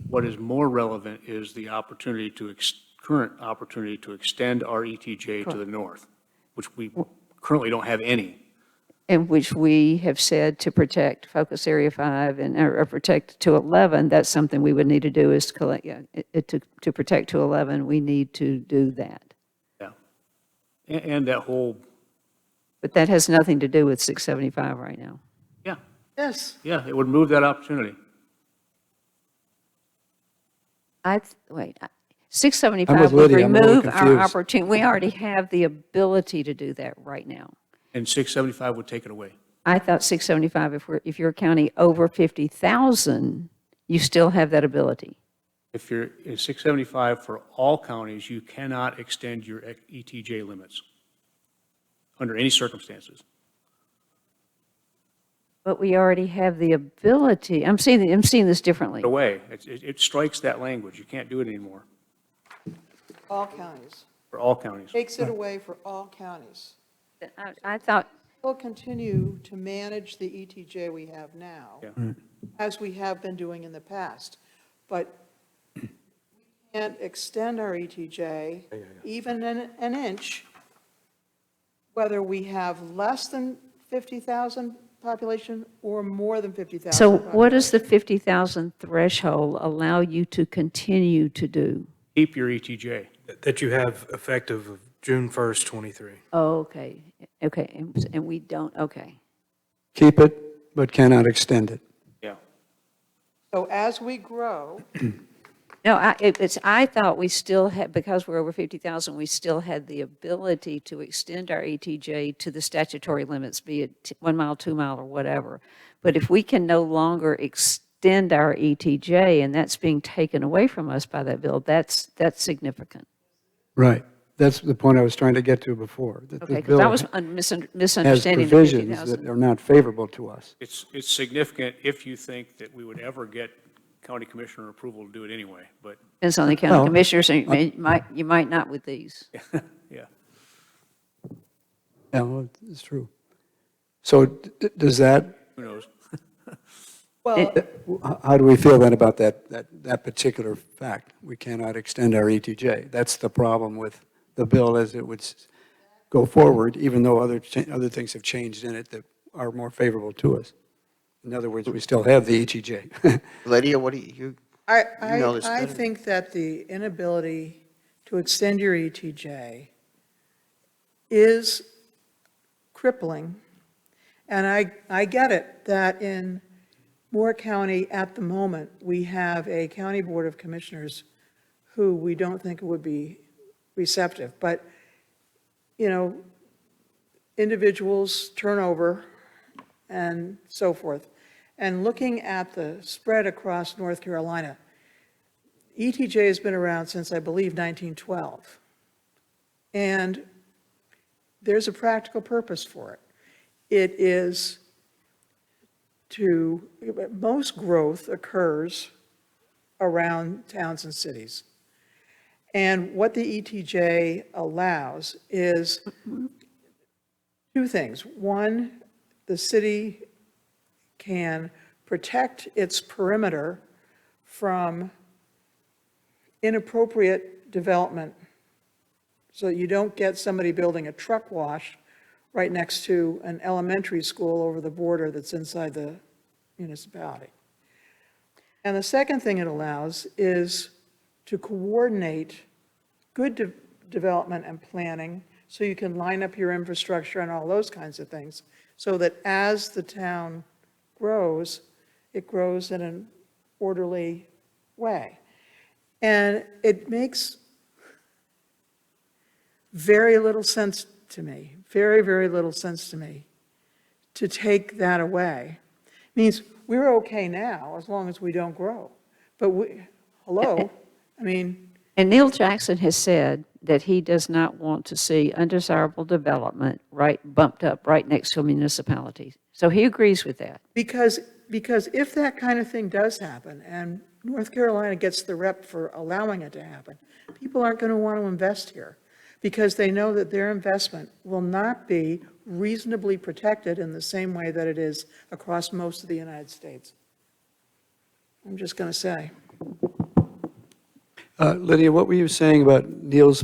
what is more relevant is the opportunity to, current opportunity to extend our ETJ to the north, which we currently don't have any. In which we have said to protect Focus Area 5 and, or protect 211, that's something we would need to do is to collect, yeah, to protect 211, we need to do that. Yeah. And that whole, But that has nothing to do with 675 right now. yeah, Yes, yeah, it would move that opportunity. Wait, I'm 675 with would Lydia, I'm a little remove our confused. opportunity. We already have the ability to do that right now. And 675 would take it away. I thought 675, if you're a county over 50,000, you still have that ability. If you're in 675 for all counties, you cannot extend your ETJ limits under any circumstances. But we already have the ability. I'm seeing this differently. Away, it strikes that language. You can't do it anymore all counties. for all counties. Takes it away for all counties. I thought, We'll continue to manage the ETJ we have now, Yeah. as we have been doing in the past. But we can't extend our ETJ even an inch, whether we have less than 50,000 population or more than 50,000. so what does the 50,000 threshold allow you to continue to do? Keep your ETJ. That you have effective of June 1st, 23. Oh, okay, and we don't, okay. Keep it, but cannot extend it. Yeah. So as we grow, No, I thought we still had, because we're over 50,000, we still had the ability to extend our ETJ to the statutory limits, be it 1 mile, 2 mile, or whatever. But if we can no longer extend our ETJ, and that's being taken away from us by that bill, that's significant. Right. That's the point I was trying to get to before. That Okay, this because I bill was has misunderstanding the provisions that 50,000. are not favorable to us. It's significant if you think that we would ever get county commissioner approval to do it anyway, but, Depends on the county Well, commissioners, and you might not with these. yeah. Yeah, well, it's true. So does that, Who knows? well, how do we feel then about that particular fact? We cannot extend our ETJ. That's the problem with the bill as it would go forward, even though other things have changed in it that are more favorable to us. In other words, we still have the ETJ. Lydia, what do you, I know this better. think that the inability to extend your ETJ is crippling. And I get it, that in Moore County at the moment, we have a county board of commissioners who we don't think would be receptive. But, you know, individuals turn over and so forth. And looking at the spread across North Carolina, ETJ has been around since, I believe, 1912. And there's a practical purpose for it. It is most growth occurs around towns and cities. And what the ETJ allows is two things. One, the city can protect its perimeter from inappropriate development so that you don't get somebody building a truck wash right next to an elementary school over the border that's inside the municipality. And the second thing it allows is to coordinate good development and planning so you can line up your infrastructure and all those kinds of things, so that as the town grows, it grows in an orderly way. And it makes very little sense to me, very, very little sense to me, to take that away. Means we're okay now as long as we don't grow. But hello, I mean, And Neil Jackson has said that he does not want to see undesirable development bumped up right next to a municipality. So he agrees with that. because if that kind of thing does happen, and North Carolina gets the rep for allowing it to happen, people aren't going to want to invest here, because they know that their investment will not be reasonably protected in the same way that it is across most of the United States. I'm just going to say. Lydia, what were you saying about Neil's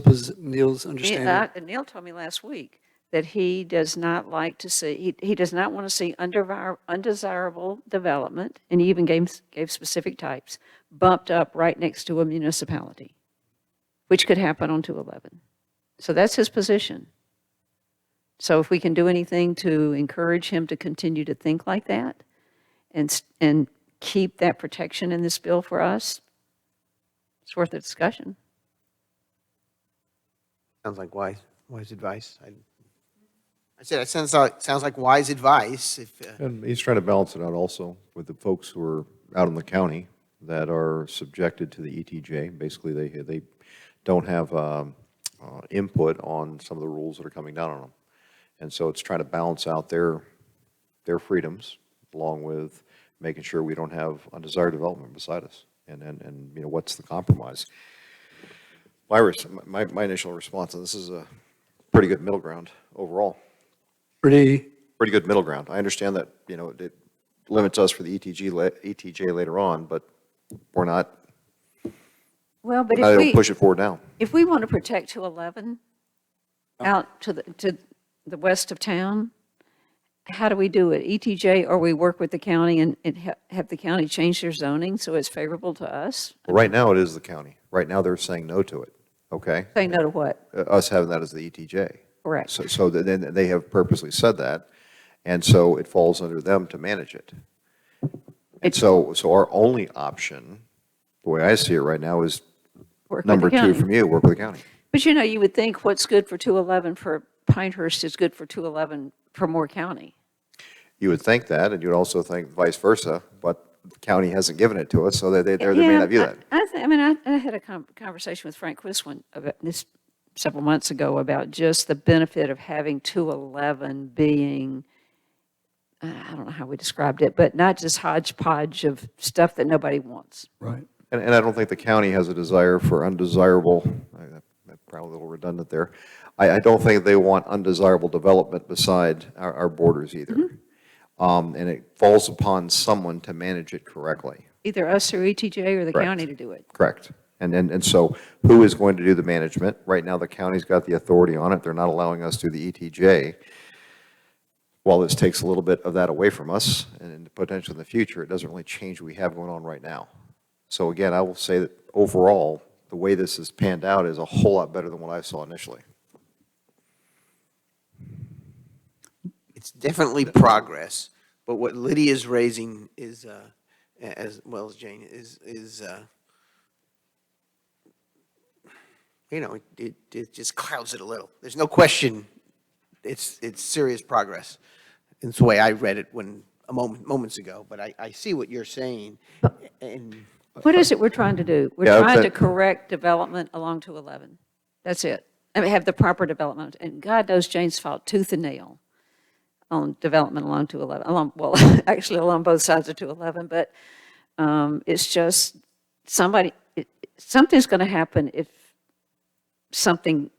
understanding? Neil told me last week that he does not like to see, he does not want to see undesirable development, and he even gave specific types, bumped up right next to a municipality, which could happen on 211. So that's his position. So if we can do anything to encourage him to continue to think like that and keep that protection in this bill for us, it's worth a discussion. Sounds like wise advice. I said, it sounds like wise advice. And he's trying to balance it out also with the folks who are out in the county that are subjected to the ETJ. Basically, they don't have input on some of the rules that are coming down on them. And so it's trying to balance out their freedoms along with making sure we don't have undesired development beside us. And you know, what's the compromise? My initial response, and this is a pretty good middle ground overall. Pretty, Pretty good middle ground. I understand that, you know, it limits us for the ETJ later on, but we're not, Well, but I if don't push it forward now. if we want to protect 211 out to the west of town, how do we do it? ETJ, or we work with the county and have the county change their zoning so it's favorable to us? Well, right now, it is the county. Right now, they're saying no to it, okay? Say no to what? Us having that as the ETJ. Correct. So then they have purposely said that, and so it falls under them to manage it. And so our only option, the way I see it right now, is Work with number the 2 county. from you, work with the county. But you know, you would think what's good for 211 for Pinehurst is good for 211 for Moore County. You would think that, and you'd also think vice versa, but the county hasn't given it to us, so they may not view that. I had a conversation with Frank Quiswin about this several months ago about just the benefit of having 211 being, I don't know how we described it, but not just hodgepodge of stuff that nobody wants. right. And I don't think the county has a desire for undesirable, I'm probably a little redundant there. I don't think they want undesirable development beside our borders either. And it falls upon someone to manage it correctly. Either us or ETJ or the Correct. county to do it. Correct. And so who is going to do the management? Right now, the county's got the authority on it. They're not allowing us to do the ETJ. While this takes a little bit of that away from us, and potentially in the future, it doesn't really change what we have going on right now. So again, I will say that overall, the way this has panned out is a whole lot better than what I saw initially. It's definitely progress, but what Lydia's raising is, as well as Jane, is you know, it just clouds it a little. There's no question, it's serious progress. It's the way I read it moments ago, but I see what you're saying, and What is it we're trying to do? We're Yeah, trying okay. to correct development along 211. That's it. I mean, have the proper development. And God knows Jane's fought tooth and nail on development along 211, well, actually along both sides of 211, but it's just something's going to happen if something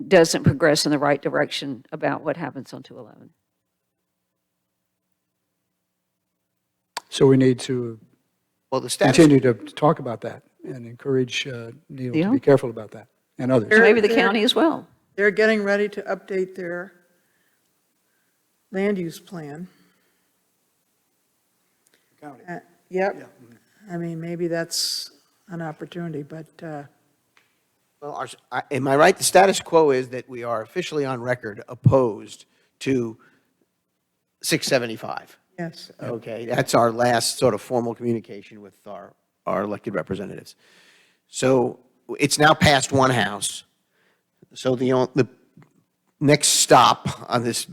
doesn't progress in the right direction about what happens on 211. So we need to well, the status. continue to talk about that and encourage Neil to Yeah. be careful about that, and others. Maybe the They're- county as well. They're getting ready to update their land use plan. Yep. I mean, maybe that's an opportunity, but, Well, am I right? The status quo is that we are officially on record opposed to 675. yes. Okay, that's our last sort of formal communication with our elected representatives. So it's now past one house. So the next stop on this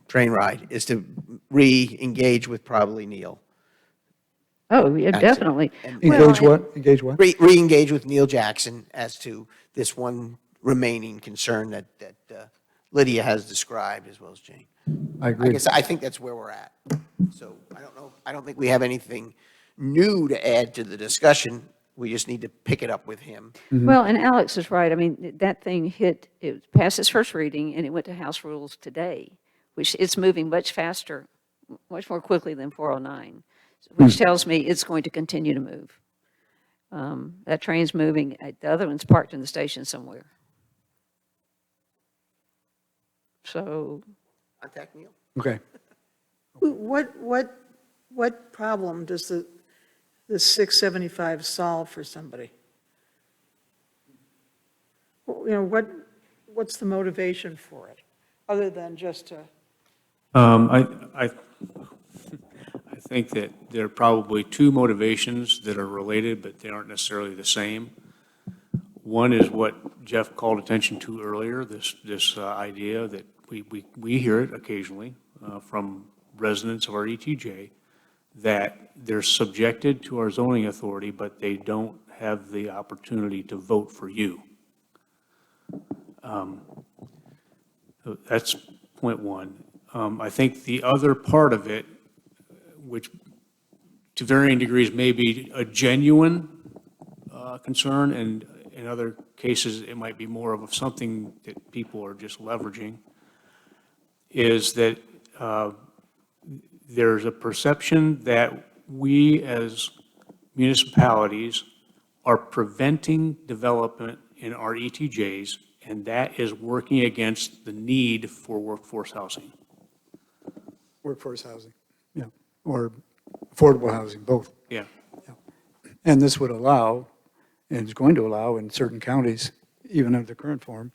train ride is to re-engage with probably Neil. Oh, yeah, That's it. definitely. And- Engage what? Engage what? Re-engage with Neil Jackson as to this one remaining concern that Lydia has described as well as Jane. I agree. I think that's where we're at. So I don't know, I don't think we have anything new to add to the discussion. We just need to pick it up with him. Well, and Alex is right. I mean, that thing it passed its first reading, and it went to House Rules today, which it's moving much faster, much more quickly than 409, which tells me it's going to continue to move. That train's moving. The other one's parked in the station somewhere. So, Contact Neil. Okay. What problem does the 675 solve for somebody? Well, you know, what's the motivation for it, other than just to, I think that there are probably two motivations that are related, but they aren't necessarily the same. One is what Jeff called attention to earlier, this idea that we hear it occasionally from residents of our ETJ, that they're subjected to our zoning authority, but they don't have the opportunity to vote for you. So that's point one. I think the other part of it, which to varying degrees may be a genuine concern, and in other cases it might be more of something that people are just leveraging, is that there's a perception that we as municipalities are preventing development in our ETJs, and that is working against the need for workforce housing. Workforce housing, yeah, or affordable housing, both. Yeah. And this would allow, and is going to allow in certain counties, even under the current form,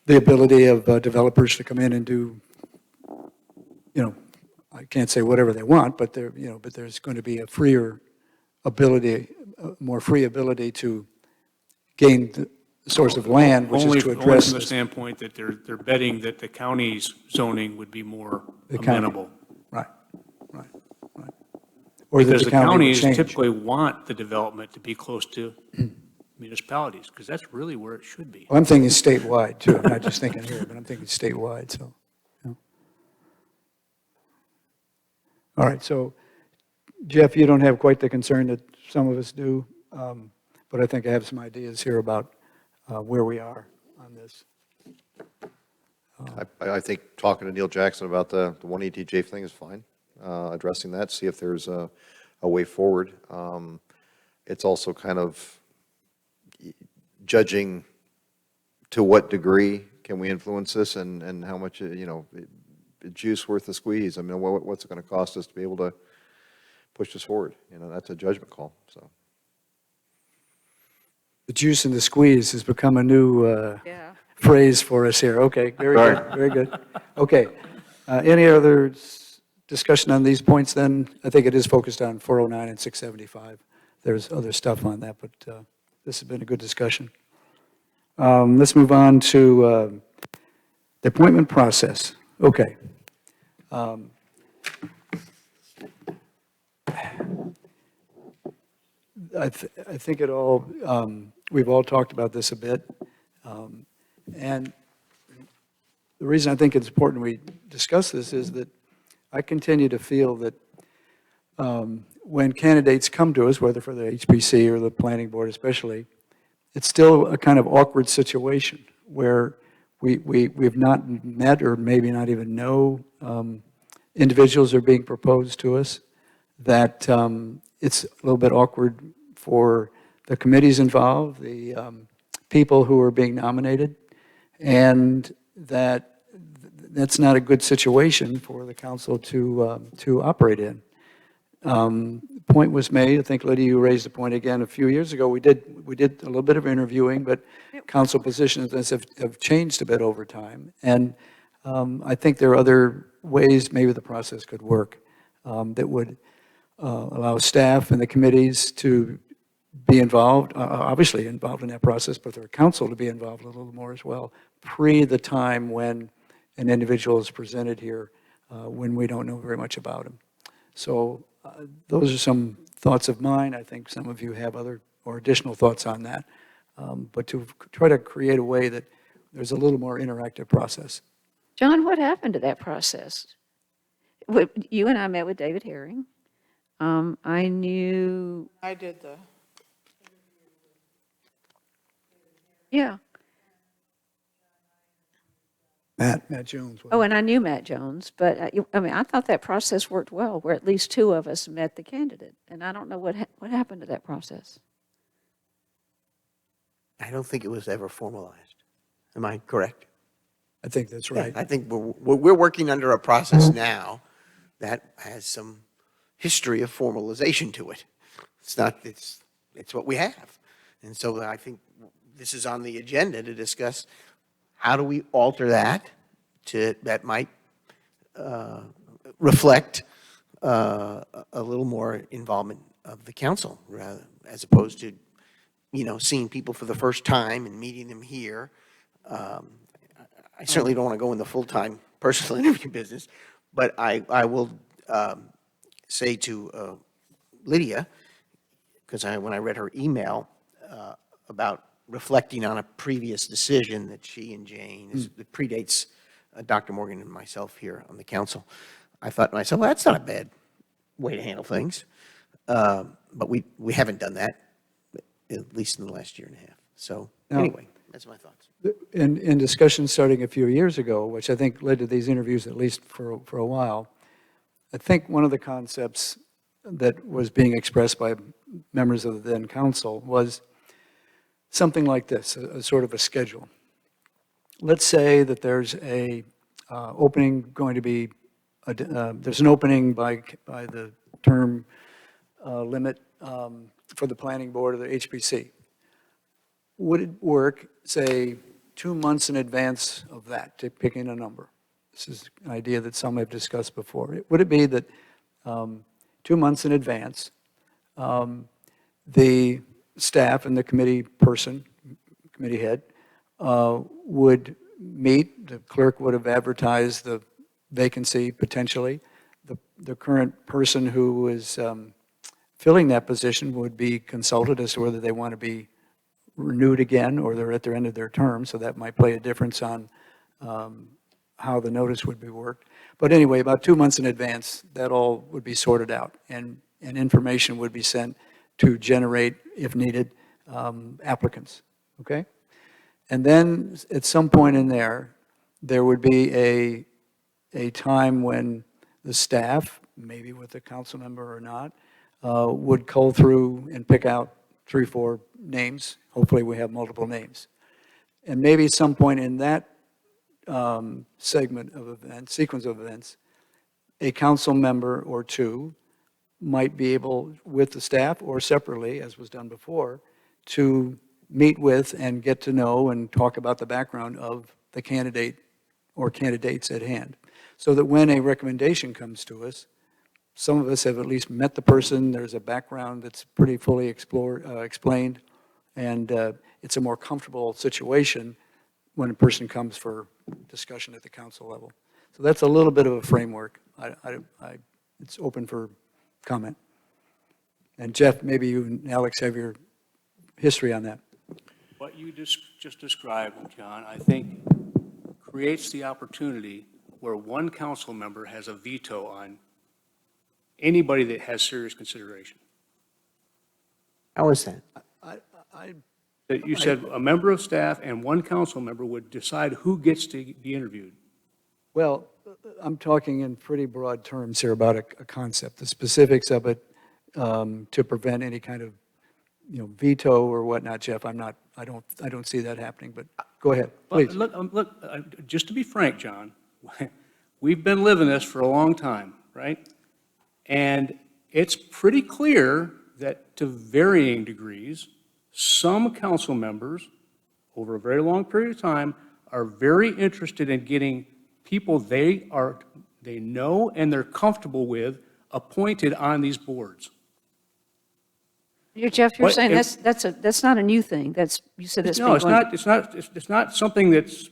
the ability of developers to come in and do, you know, I can't say whatever they want, but but there's going to be a freer ability, a more free ability to gain the source of land, which is to Only address from the this. standpoint that they're betting that the county's zoning would be more The county. amenable. Right. Or that Because the the county would counties change. typically want the development to be close to municipalities, because that's really where it should be. Well, I'm thinking statewide too. I'm not just thinking here, but I'm thinking statewide, so. yeah. All right, so Jeff, you don't have quite the concern that some of us do, but I think I have some ideas here about where we are on this. I think talking to Neil Jackson about the one ETJ thing is fine, addressing that, see if there's a way forward. It's also kind of judging to what degree can we influence this, and how much, juice worth the squeeze. I mean, what's it going to cost us to be able to push this forward? That's a judgment call, so. The juice and the squeeze has become a new yeah. phrase for us here. Okay, very good, very good. Okay, any other discussion on these points then? I think it is focused on 409 and 675. There's other stuff on that, but this has been a good discussion. Let's move on to the appointment process. Okay. I think we've all talked about this a bit. And the reason I think it's important we discuss this is that I continue to feel that when candidates come to us, whether for the HPC or the planning board especially, it's still a kind of awkward situation where we've not met or maybe not even know individuals are being proposed to us, that it's a little bit awkward for the committees involved, the people who are being nominated, and that's not a good situation for the council to operate in. Point was made, I think, Lydia, you raised the point again a few years ago. We did a little bit of interviewing, but council positions have changed a bit over time. And I think there are other ways maybe the process could work that would allow staff and the committees to be involved, obviously involved in that process, but their council to be involved a little more as well, pre the time when an individual is presented here, when we don't know very much about him. So those are some thoughts of mine. I think some of you have other or additional thoughts on that, but to try to create a way that there's a little more interactive process. John, what happened to that process? You and I met with David Herring. I knew, I did the Yeah. Matt Jones. Oh, and I knew Matt Jones, but I mean, I thought that process worked well, where at least two of us met the candidate. And I don't know what happened to that process. I don't think it was ever formalized. Am I correct? I think that's right. I think we're working under a process now that has some history of formalization to it. It's not, it's what we have. And so I think this is on the agenda to discuss how do we alter that that might reflect a little more involvement of the council, rather, as opposed to, seeing people for the first time and meeting them here. I certainly don't want to go in the full-time personal interview business, but I will say to Lydia, because when I read her email about reflecting on a previous decision that she and Jane, that predates Dr. Morgan and myself here on the council, I thought to myself, well, that's not a bad way to handle things. But we haven't done that, at least in the last year and a half. So anyway, that's my thoughts. In discussion starting a few years ago, which I think led to these interviews at least for a while, I think one of the concepts that was being expressed by members of the then council was something like this, a sort of a schedule. Let's say that there's a opening going to be, there's an opening by the term limit for the planning board of the HPC. Would it work, say, 2 months in advance of that, picking a number? This is an idea that some have discussed before. Would it be that 2 months in advance, the staff and the committee person, committee head, would meet, the clerk would have advertised the vacancy potentially, the current person who is filling that position would be consulted as to whether they want to be renewed again or they're at their end of their term, so that might play a difference on how the notice would be worked. But anyway, about 2 months in advance, that all would be sorted out, and information would be sent to generate, if needed, applicants, okay? And then at some point in there would be a time when the staff, maybe with a council member or not, would cull through and pick out 3 or 4 names. Hopefully we have multiple names. And maybe some point in that segment of events, sequence of events, a council member or two might be able, with the staff or separately, as was done before, to meet with and get to know and talk about the background of the candidate or candidates at hand. So that when a recommendation comes to us, some of us have at least met the person, there's a background that's pretty fully explained, and it's a more comfortable situation when a person comes for discussion at the council level. So that's a little bit of a framework. It's open for comment. And Jeff, maybe you and Alex have your history on that. What you just described, John, I think creates the opportunity where one council member has a veto on anybody that has serious consideration. How is that? That you said a member of staff and one council member would decide who gets to be interviewed. Well, I'm talking in pretty broad terms here about a concept. The specifics of it, to prevent any kind of, veto or whatnot, Jeff, I don't see that happening, but go ahead, please. But look, just to be frank, John, we've been living this for a long time, right? And it's pretty clear that to varying degrees, some council members, over a very long period of time, are very interested in getting people they know and they're comfortable with appointed on these boards. Jeff, you're What saying if- that's not a new thing. You said it's been No, it's going. not, it's not something that's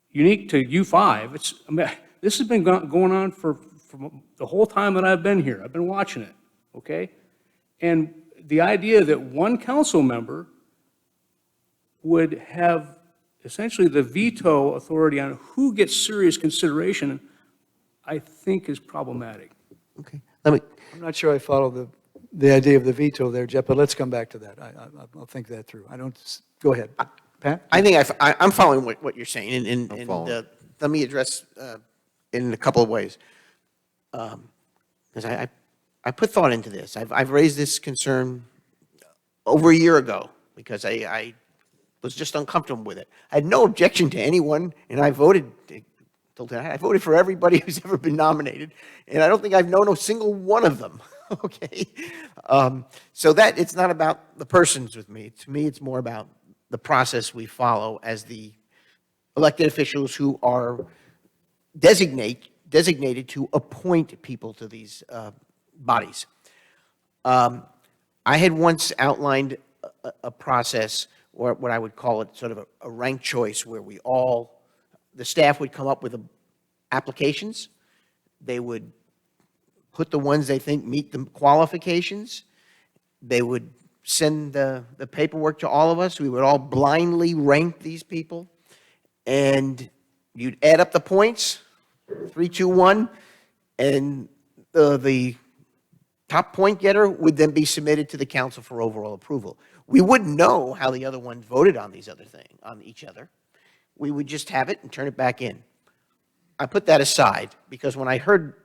unique to U5. This has been going on for the whole time that I've been here. I've been watching it, okay? And the idea that one council member would have essentially the veto authority on who gets serious consideration, I think is problematic. Okay. I'm not sure I follow the idea of the veto there, Jeff, but let's come back to that. I'll think that through. Go ahead. Pat? I think I'm following what you're saying, and following. let me address in a couple of ways. Because I put thought into this. I've raised this concern over a year ago because I was just uncomfortable with it. I had no objection to anyone, and I voted for everybody who's ever been nominated, and I don't think I've known a single one of them. Okay, so that it's not about the persons with me. To me, it's more about the process we follow as the elected officials who are designated to appoint people to these bodies. I had once outlined a process, or what I would call it, sort of a ranked choice, where the staff would come up with applications. They would put the ones they think meet the qualifications. They would send the paperwork to all of us. We would all blindly rank these people. And you'd add up the points, 3, 2, 1, and the top point getter would then be submitted to the council for overall approval. We wouldn't know how the other ones voted on on each other. We would just have it and turn it back in. I put that aside because when I heard,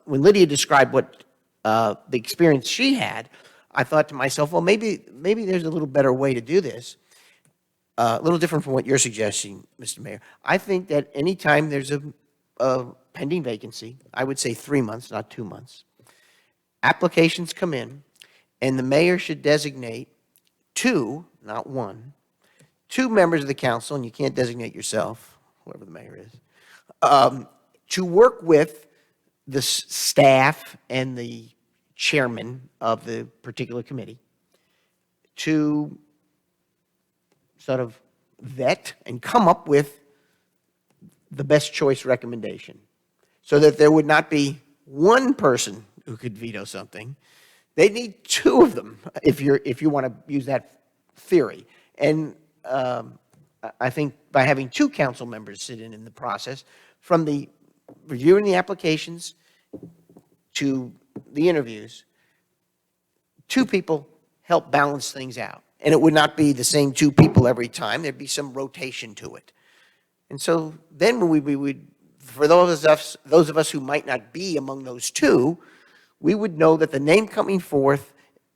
when Lydia described what the experience she had, I thought to myself, well, maybe there's a little better way to do this. A little different from what you're suggesting, Mr. Mayor. I think that anytime there's a pending vacancy, I would say 3 months, not 2 months, applications come in, and the mayor should designate 2, not 1, 2 members of the council, and you can't designate yourself, whoever the mayor is, to work with the staff and the chairman of the particular committee to sort of vet and come up with the best choice recommendation so that there would not be one person who could veto something. They need 2 of them if you want to use that theory. And I think by having 2 council members sit in the process, from the reviewing the applications to the interviews, 2 people help balance things out. And it would not be the same 2 people every time. There'd be some rotation to it. And so then we would, for those of us who might not be among those 2, we would know that the name coming forth,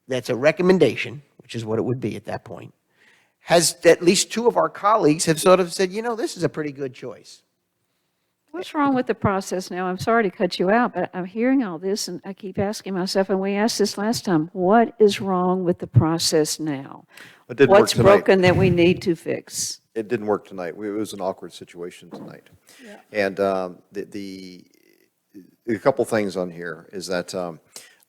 that's a recommendation, which is what it would be at that point, has at least 2 of our colleagues have sort of said, this is a pretty good choice. What's wrong with the process now? I'm sorry to cut you out, but I'm hearing all this, and I keep asking myself, and we asked this last time, what is wrong with the process now? It didn't work What's tonight. broken that we need to fix? It didn't work tonight. It was an awkward situation tonight. Yeah. And a couple things on here is that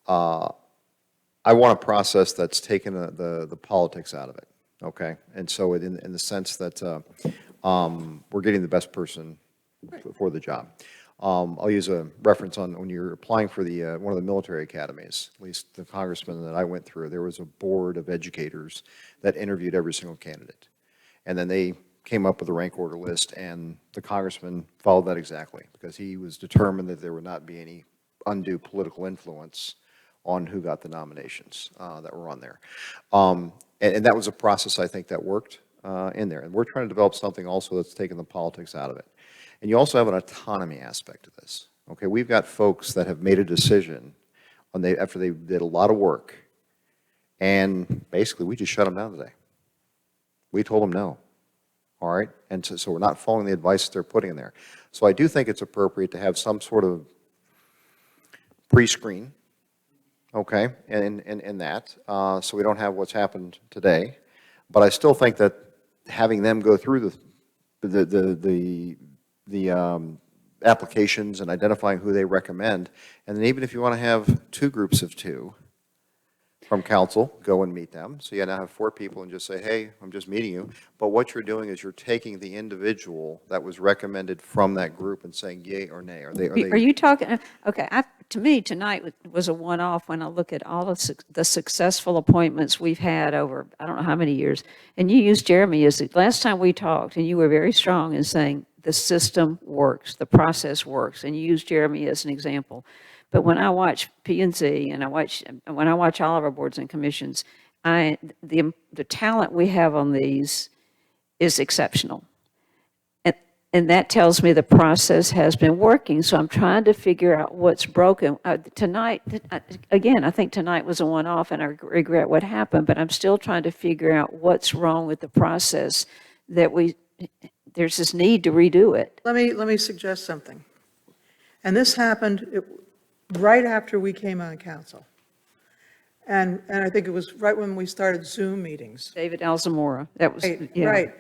I want a process that's taken the politics out of it, okay? And so in the sense that we're getting the best person for the job. I'll use a reference on when you're applying for one of the military academies, at least the congressman that I went through, there was a board of educators that interviewed every single candidate. And then they came up with a rank order list, and the congressman followed that exactly because he was determined that there would not be any undue political influence on who got the nominations that were on there. And that was a process, I think, that worked in there. And we're trying to develop something also that's taken the politics out of it. And you also have an autonomy aspect to this. Okay, we've got folks that have made a decision after they did a lot of work, and basically we just shut them down today. We told them no. All right, and so we're not following the advice that they're putting in there. So I do think it's appropriate to have some sort of pre-screen, okay, in that, so we don't have what's happened today. But I still think that having them go through the applications and identifying who they recommend, and then even if you want to have 2 groups of 2 from council, go and meet them. So you now have 4 people and just say, hey, I'm just meeting you. But what you're doing is you're taking the individual that was recommended from that group and saying yay or nay. Are you talking, okay, to me, tonight was a one-off when I look at all of the successful appointments we've had over, I don't know how many years. And you used Jeremy as the last time we talked, and you were very strong in saying the system works, the process works, and you used Jeremy as an example. But when I watch P&Z and when I watch all of our boards and commissions, the talent we have on these is exceptional. And that tells me the process has been working. So I'm trying to figure out what's broken. Tonight, again, I think tonight was a one-off, and I regret what happened, but I'm still trying to figure out what's wrong with the process that there's this need to redo it. Let me suggest something. And this happened right after we came on council. And I think it was right when we started Zoom meetings. David Alzamora, that was, Right, yeah. right.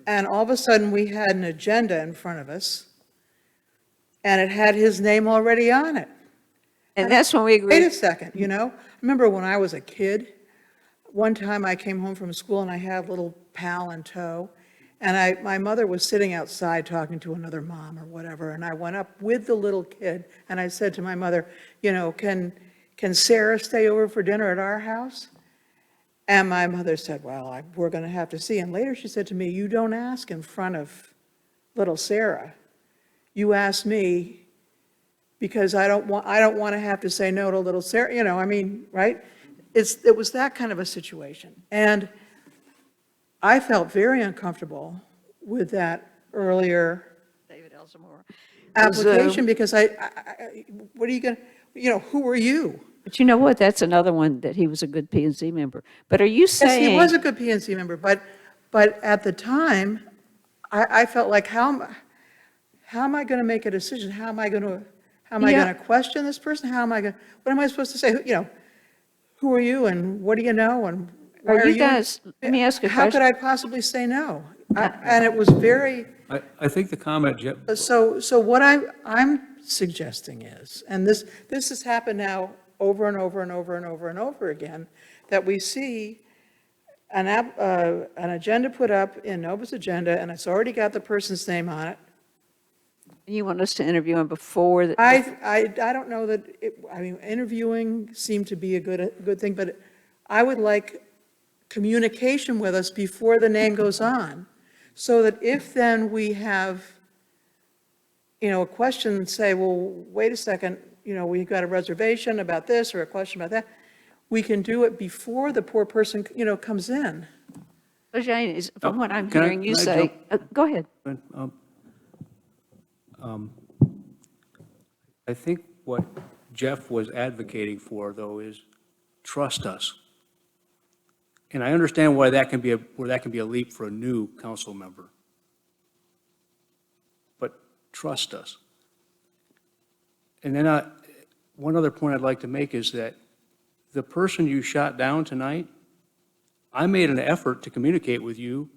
And all of a sudden, we had an agenda in front of us, and it had his name already on it. And that's when we Wait a agreed. second, I remember when I was a kid, one time I came home from school and I had a little pal in tow, and my mother was sitting outside talking to another mom or whatever, and I went up with the little kid, and I said to my mother, can Sarah stay over for dinner at our house? And my mother said, well, we're going to have to see. And later she said to me, you don't ask in front of little Sarah. You ask me because I don't want to have to say no to little Sarah, right? It was that kind of a situation. And I felt very uncomfortable with that earlier David Alzamora. application because what are you going to, who are you? But you know what? That's another one that he was a good P and Z member. But are you Yes, saying? he was a good PNC member, but at the time, I felt like, how am I going to make a decision? How am I going Yeah. to question this person? What am I supposed to say? Who are you and what do you know and why Are are you you? guys, let me ask a How could question. I possibly say no? And it was very, I think the comment, Jeff, so what I'm suggesting is, and this has happened now over and over and over and over and over again, that we see an agenda put up in Nova's agenda, and it's already got the person's name on it. You want us to interview him before the? I don't know that, interviewing seemed to be a good thing, but I would like communication with us before the name goes on, so that if then we have, a question, say, well, wait a second, we've got a reservation about this or a question about that, we can do it before the poor person, comes in. But Jane, from what I'm Can I- hearing you can I say, go ahead. I think what Jeff was advocating for, though, is trust us. And I understand why that can be a leap for a new council member. But trust us. And then one other point I'd like to make is that the person you shot down tonight, I made an effort to communicate with you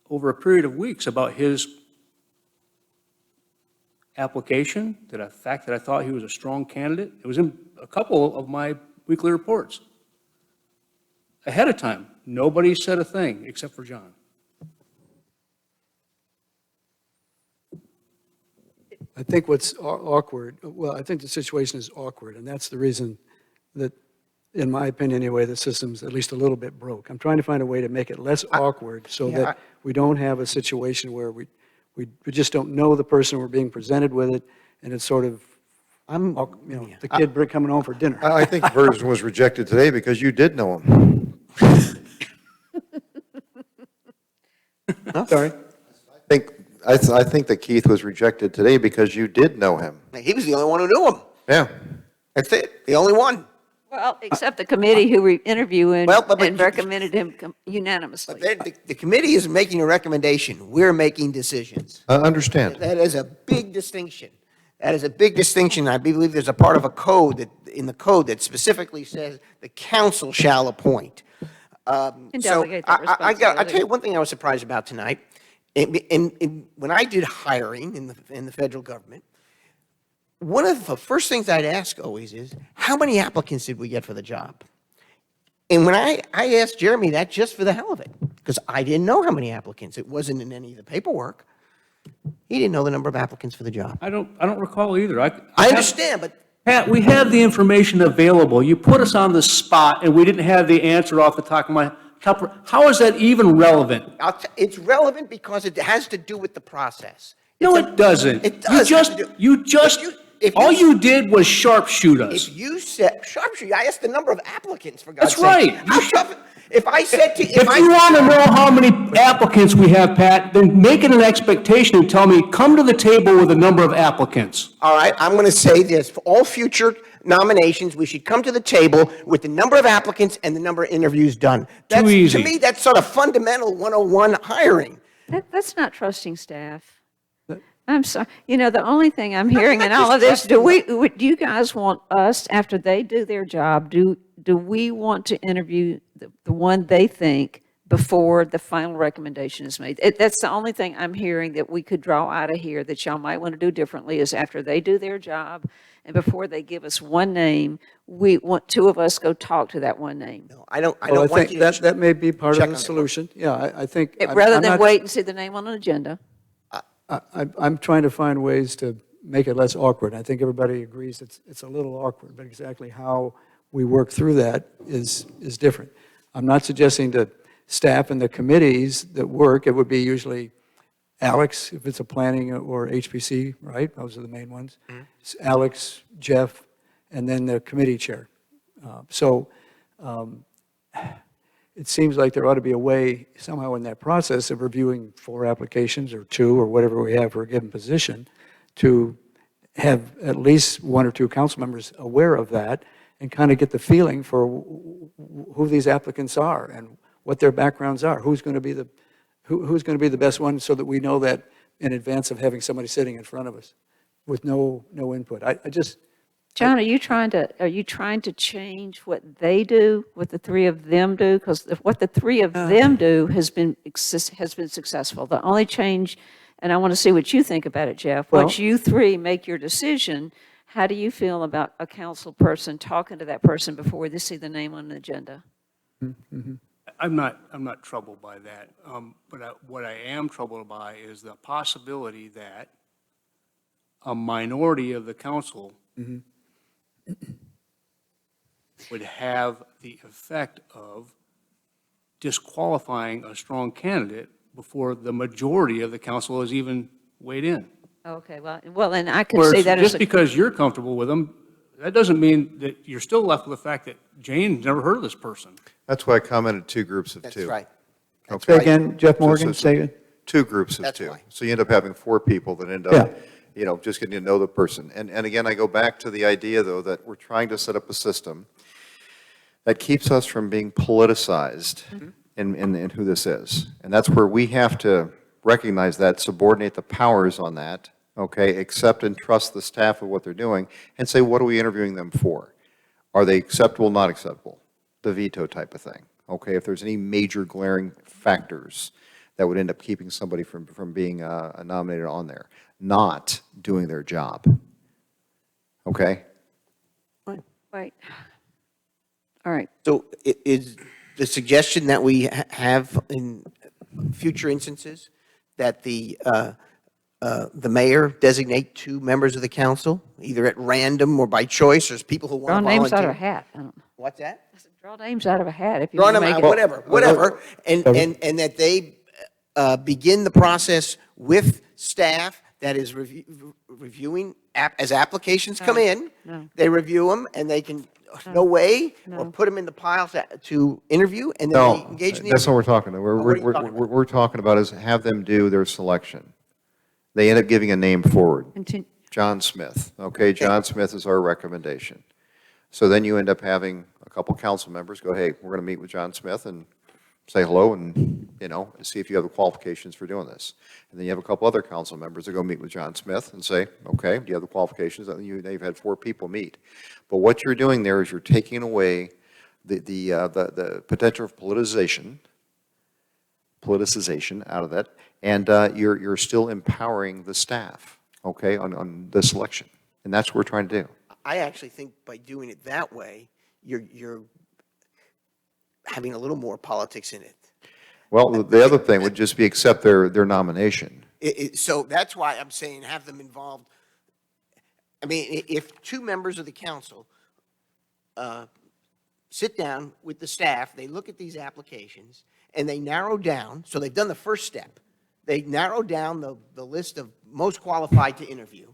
over a period of weeks about his application, the fact that I thought he was a strong candidate. It was in a couple of my weekly reports. Ahead of time, nobody said a thing except for John. I think what's awkward, well, I think the situation is awkward, and that's the reason that, in my opinion anyway, the system's at least a little bit broke. I'm trying to find a way to make it less awkward so yeah, that we don't have a situation where we just don't know the person, we're being presented with it, and it's sort of, the kid coming home for dinner. I think the version was rejected today because you did know him. Sorry? I think that Keith was rejected today because you did know him. He was the only one who knew him. Yeah. That's it, the only one. Well, except the committee who interviewed Well, but- and recommended him unanimously. The committee is making a recommendation. We're making decisions. I understand. That is a big distinction. That is a big distinction. I believe there's a part of a code in the code that specifically says the council shall appoint. And So delegate that I'll tell responsibility. you one thing I was surprised about tonight. When I did hiring in the federal government, one of the first things I'd ask always is, how many applicants did we get for the job? And when I asked Jeremy that just for the hell of it, because I didn't know how many applicants. It wasn't in any of the paperwork. He didn't know the number of applicants for the job. I don't recall either. I understand, but Pat, we have the information available. You put us on the spot, and we didn't have the answer off the top of my top. How is that even relevant? it's relevant because it has to do with the process. No, It's a- it doesn't. It does. All you did was sharpshoot us. If you said, sharpshooter, I asked the number of applicants, for God's That's sake. right. How tough, If I said to, If you want to know how many applicants we have, Pat, then make it an expectation and tell me, come to the table with a number of applicants. All right, I'm going to say this, for all future nominations, we should come to the table with the number of applicants and the number of interviews done. That's, easy. To me, that's sort of fundamental 101 hiring. That's not trusting staff. I'm sorry, the only thing I'm hearing in all of this, do you guys want us, after they do their job, do we want to interview the one they think before the final recommendation is made? That's the only thing I'm hearing that we could draw out of here that y'all might want to do differently, is after they do their job and before they give us one name, we want two of us go talk to that one name. No, I don't Well, I want think you that, to. that may be part check of on the it. solution. Yeah, I think. Rather I'm than not- wait and see the name on an agenda. I'm trying to find ways to make it less awkward. I think everybody agrees it's a little awkward, but exactly how we work through that is different. I'm not suggesting to staff and the committees that work, it would be usually Alex, if it's a planning or HPC, right? Those are the main ones. It's Alex, Jeff, and then the committee chair. It seems like there ought to be a way somehow in that process of reviewing 4 applications or 2 or whatever we have for a given position to have at least 1 or 2 council members aware of that and kind of get the feeling for who these applicants are and what their backgrounds are, who's going to be the best one, so that we know that in advance of having somebody sitting in front of us with no input. I just, John, are you trying to change what they do, what the 3 of them do? Because what the 3 of them do has been successful. The only change, and I want to see what you think about it, Jeff. Well- Once you 3 make your decision, how do you feel about a council person talking to that person before they see the name on the agenda? I'm not troubled by that. But what I am troubled by is the possibility that a minority of the council would have the effect of disqualifying a strong candidate before the majority of the council has even weighed in. Okay, well, and I could Whereas see that as just because you're comfortable with them, that doesn't mean that you're still left with the fact that Jane's never heard of this person. That's why I commented 2 groups of 2. That's right. That's say right. again, Jeff Morgan, say again. 2 groups of That's 2. why. So you end up having 4 people that end Yeah. up, just getting to know the person. And again, I go back to the idea, though, that we're trying to set up a system that keeps us from being politicized in who this is. And that's where we have to recognize that, subordinate the powers on that, okay, accept and trust the staff of what they're doing, and say, what are we interviewing them for? Are they acceptable, not acceptable? The veto type of thing, okay? If there's any major glaring factors that would end up keeping somebody from being nominated on there, not doing their job, okay? Right. All right. So is the suggestion that we have in future instances that the mayor designate 2 members of the council, either at random or by choice, or people who want Draw to volunteer? names out of a hat. I don't know. What's that? Draw names out of a hat if you Draw want to them make out, it. whatever, and that they begin the process with staff that is reviewing, as applications come in, no. they review them, and they can, no way, or No. put them in the pile to interview, and then they No, engage in the that's interview. what we're talking about. what are you talking about? We're talking about is have them do their selection. They end up giving a name forward. Continue. John Smith, okay? John Smith is our recommendation. So then you end up having a couple council members go, hey, we're going to meet with John Smith and say hello and, see if you have the qualifications for doing this. And then you have a couple other council members that go meet with John Smith and say, okay, do you have the qualifications? And you've had 4 people meet. But what you're doing there is you're taking away the potential of politicization out of that, and you're still empowering the staff, okay, on the selection. And that's what we're trying to do. I actually think by doing it that way, you're having a little more politics in it. Well, the other thing would just be accept their nomination. So that's why I'm saying have them involved. I mean, if 2 members of the council sit down with the staff, they look at these applications, and they narrow down, so they've done the first step. They narrow down the list of most qualified to interview,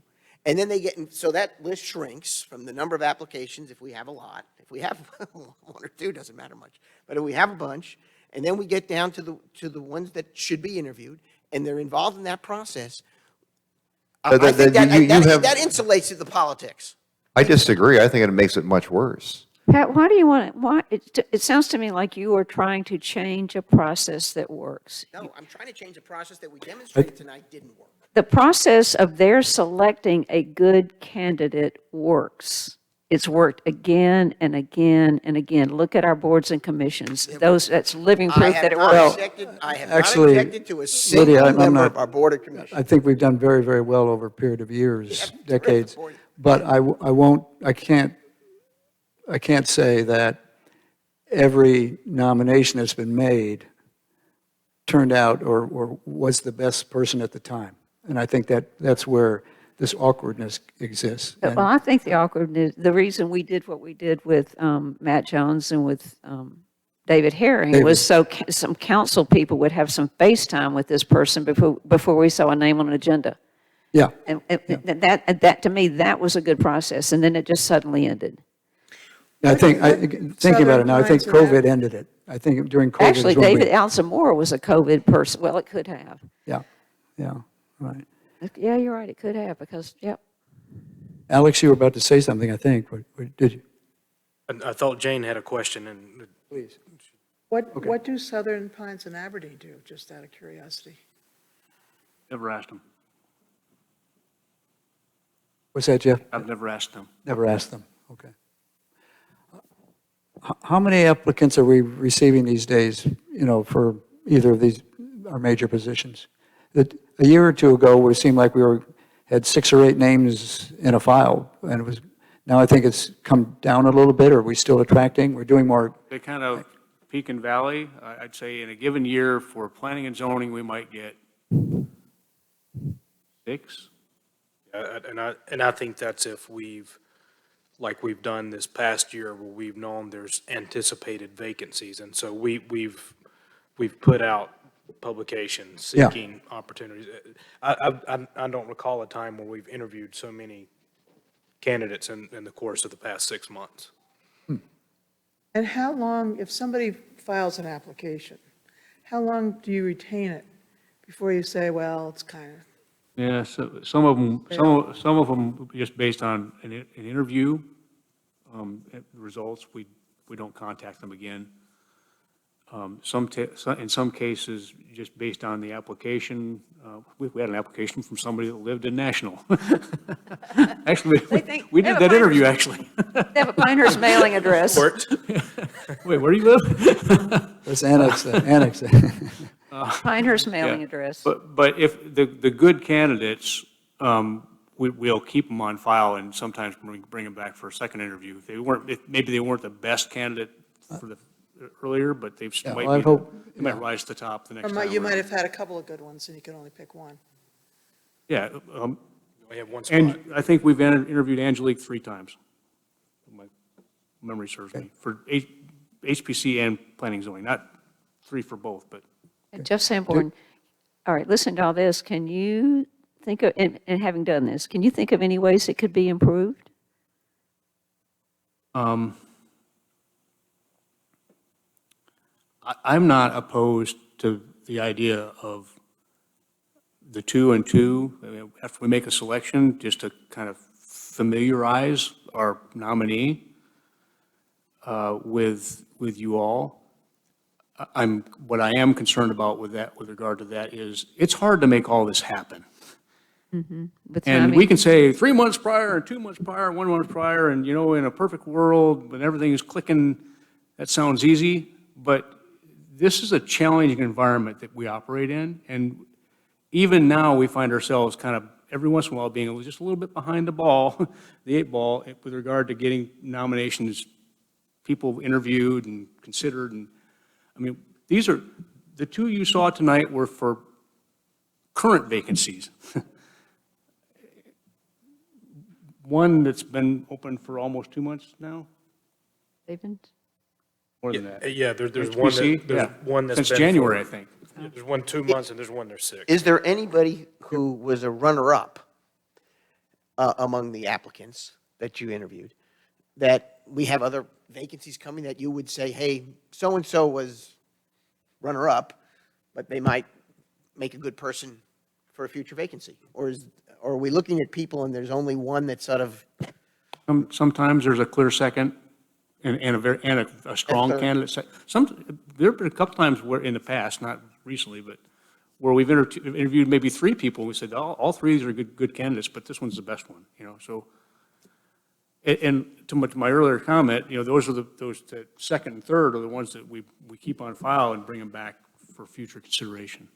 And then they get, so that list shrinks from the number of applications, if we have a lot. If we have one or two, doesn't matter much. But if we have a bunch, and then we get down to the ones that should be interviewed, and they're involved in that process, I think that insulates the politics. I disagree. I think it makes it much worse. Pat, why do you want it, it sounds to me like you are trying to change a process that works. No, I'm trying to change a process that we demonstrated tonight didn't work. The process of their selecting a good candidate works. It's worked again and again and again. Look at our boards and commissions. That's living proof that it works. I have Actually, not objected to a single Lydia, I'm member not- of our board or commission. I think we've done very, very well over a period of years, Yeah, decades. terrific. But I can't say that every nomination that's been made turned out or was the best person at the time. And I think that's where this awkwardness exists. And Well, I think the awkwardness, the reason we did what we did with Matt Jones and with David Herring was so some council people would have some face time with this person before we saw a name on an agenda. Yeah, And that, to me, that was a good process, and then it just suddenly ended. thinking about it now, I think Southern COVID ended it. I think during COVID. Actually, is when we- David Allison Moore was a COVID person. Well, it could have. Yeah, right. Yeah, you're right, it could have, because, yep. Alex, you were about to say something, I think. Did you? I thought Jane had a question, and Please. What do Southern Pines and Aberdeen do, just out of curiosity? Never asked them. What's that, Jeff? I've never asked them. Never asked them, okay. How many applicants are we receiving these days, for either of these, our major positions? A year or two ago, it seemed like had 6 or 8 names in a file, and now I think it's come down a little bit. Are we still attracting? We're doing more, They kind of peak and valley. I'd say in a given year for planning and zoning, we might get 6. and I think that's if like we've done this past year, where we've known there's anticipated vacancies, and so we've put out publications Yeah. seeking opportunities. I don't recall a time where we've interviewed so many candidates in the course of the past 6 months. And how long, if somebody files an application, how long do you retain it before you say, well, it's kind of, Yeah, so some of them just based on an interview, results, we don't contact them again. In some cases, just based on the application, we had an application from somebody that lived in National. Actually, we did that interview, actually. They have a Pinehurst mailing address. Wait, where do you live? let's annex it. Pinehurst mailing Yeah. address. But if the good candidates, we'll keep them on file and sometimes bring them back for a second interview. Maybe they weren't the best candidate for the earlier, but they Yeah, might well, I be, hope- they might rise to the top the next or time. you might around. have had a couple of good ones and you can only pick one. Yeah, We have one spot. and I think we've interviewed Angelique 3 times. My memory serves me, for HPC and planning zoning, not 3 for both, but. And Jeff Sanborn, all right, listen to all this. Can you think of, and having done this, can you think of any ways it could be improved? I'm not opposed to the idea of the 2 and 2, I mean, after we make a selection, just to kind of familiarize our nominee with you all. What I am concerned about with regard to that is, it's hard to make all this happen. With And timing? we can say 3 months prior, and 2 months prior, 1 month prior, and, in a perfect world, when everything is clicking, that sounds easy, but this is a challenging environment that we operate in, and even now, we find ourselves kind of, every once in a while, being just a little bit behind the ball, the 8 ball, with regard to getting nominations, people interviewed and considered, and, I mean, these are, the 2 you saw tonight were for current vacancies. One that's been open for almost 2 months now, David? more than that. Yeah, there's HPC? Yeah. one that's been. Since January, I for- think. There's one 2 months, and there's one there's 6. Is there anybody who was a runner-up among the applicants that you interviewed, that we have other vacancies coming that you would say, hey, so-and-so was runner-up, but they might make a good person for a future vacancy? Or are we looking at people and there's only one that's sort of, Sometimes there's a clear second and a strong third. candidate. There have been a couple times where, in the past, not recently, but where we've interviewed maybe three people, and we said, all three of these are good candidates, but this one's the best one, so. And to my earlier comment, those that second and third are the ones that we keep on file and bring them back for future consideration.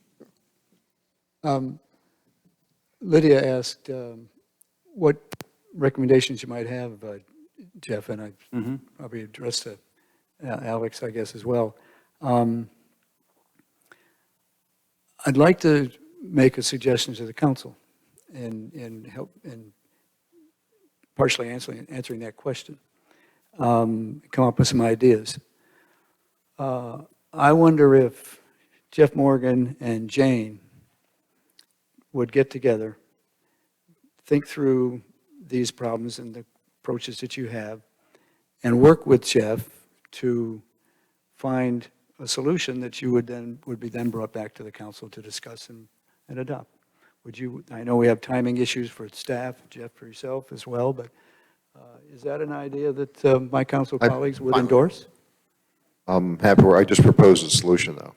Lydia asked what recommendations you might have, Jeff, and I probably addressed to Alex, I guess, as well. I'd like to make a suggestion to the council and help in partially answering that question, come up with some ideas. I wonder if Jeff Morgan and Jane would get together, think through these problems and the approaches that you have, and work with Jeff to find a solution that you would be then brought back to the council to discuss and adopt. I know we have timing issues for staff, Jeff, for yourself as well, but is that an idea that my council colleagues would endorse? I'm happy, I just proposed a solution, though.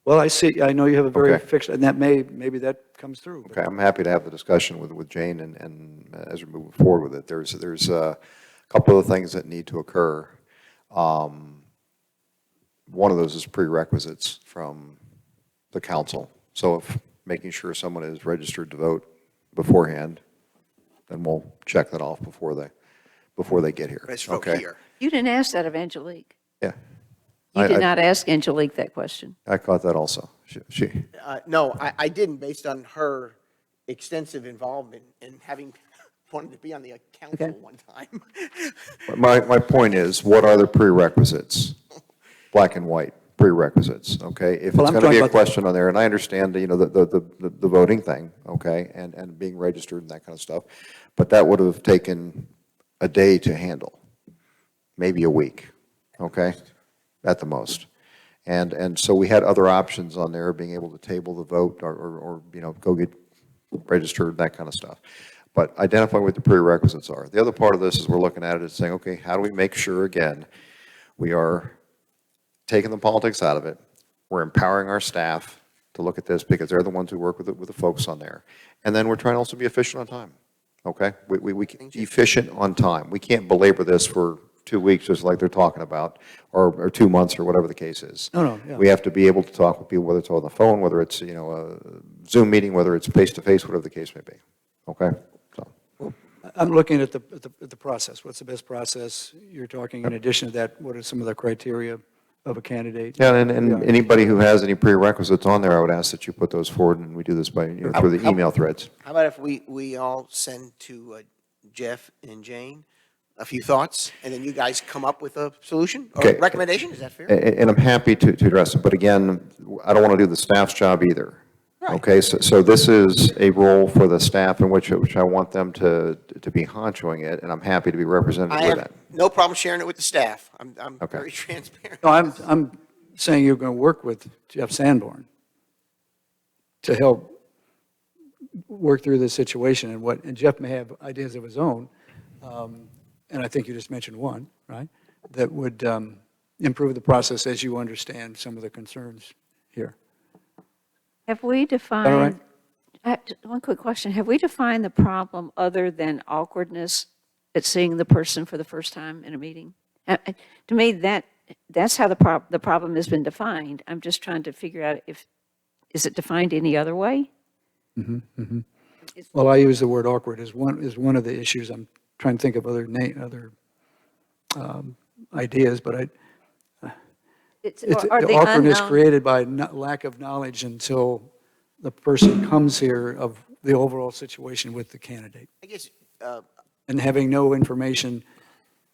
Well, I know you have a very Okay. fixed, and maybe that comes through. but- Okay, I'm happy to have the discussion with Jane and as we're moving forward with it. There's a couple of things that need to occur. One of those is prerequisites from the council. So if making sure someone is registered to vote beforehand, then we'll check that off before they get here. let's vote Okay? here? You didn't ask that of Angelique. Yeah, You I- did not ask Angelique that question. I caught that also. She No, I didn't, based on her extensive involvement in having wanted to be on the council Okay. one time. My point is, what are the prerequisites? Black and white prerequisites, okay? If Well, it's I'm going to be talking a about- question on there, and I understand, the voting thing, okay, and being registered and that kind of stuff, but that would have taken a day to handle, maybe a week, okay, at the most. And so we had other options on there, being able to table the vote or go get registered, that kind of stuff. But identify what the prerequisites are. The other part of this is we're looking at it and saying, okay, how do we make sure, again, we are taking the politics out of it. We're empowering our staff to look at this because they're the ones who work with the folks on there. And then we're trying to also be efficient on time, okay? We can be efficient on time. We can't belabor this for 2 weeks, just like they're talking about, or 2 months, or whatever the case is. No, yeah. We have to be able to talk with people, whether it's on the phone, whether it's, a Zoom meeting, whether it's face-to-face, whatever the case may be, okay? So, I'm looking at the process. What's the best process? You're talking, in addition to that, what are some of the criteria of a candidate? yeah, and anybody who has any prerequisites on there, I would ask that you put those forward, and we do this by, through the email threads. How about if we all send to Jeff and Jane a few thoughts, and then you guys come up with a solution or Okay. recommendation? Is that fair? And I'm happy to address it, but again, I don't want to do the staff's job either. Right. Okay, so this is a role for the staff in which I want them to be honchoing it, and I'm happy to be represented I with have that. no problem sharing it with the staff. I'm Okay. very transparent. No, I'm saying you're going to work with Jeff Sanborn to help work through this situation and Jeff may have ideas of his own, and I think you just mentioned one, right? That would improve the process as you understand some of the concerns here. Have we right? defined, one quick question, have we defined the problem other than awkwardness at seeing the person for the first time in a meeting? To me, that's how the problem has been defined. I'm just trying to figure out is it defined any other way? Well, I use the word awkward as one of the issues. I'm trying to think of other ideas, but it's Or the the awkwardness unknown- created by lack of knowledge until the person comes here of the overall situation with the candidate, I guess, and having no information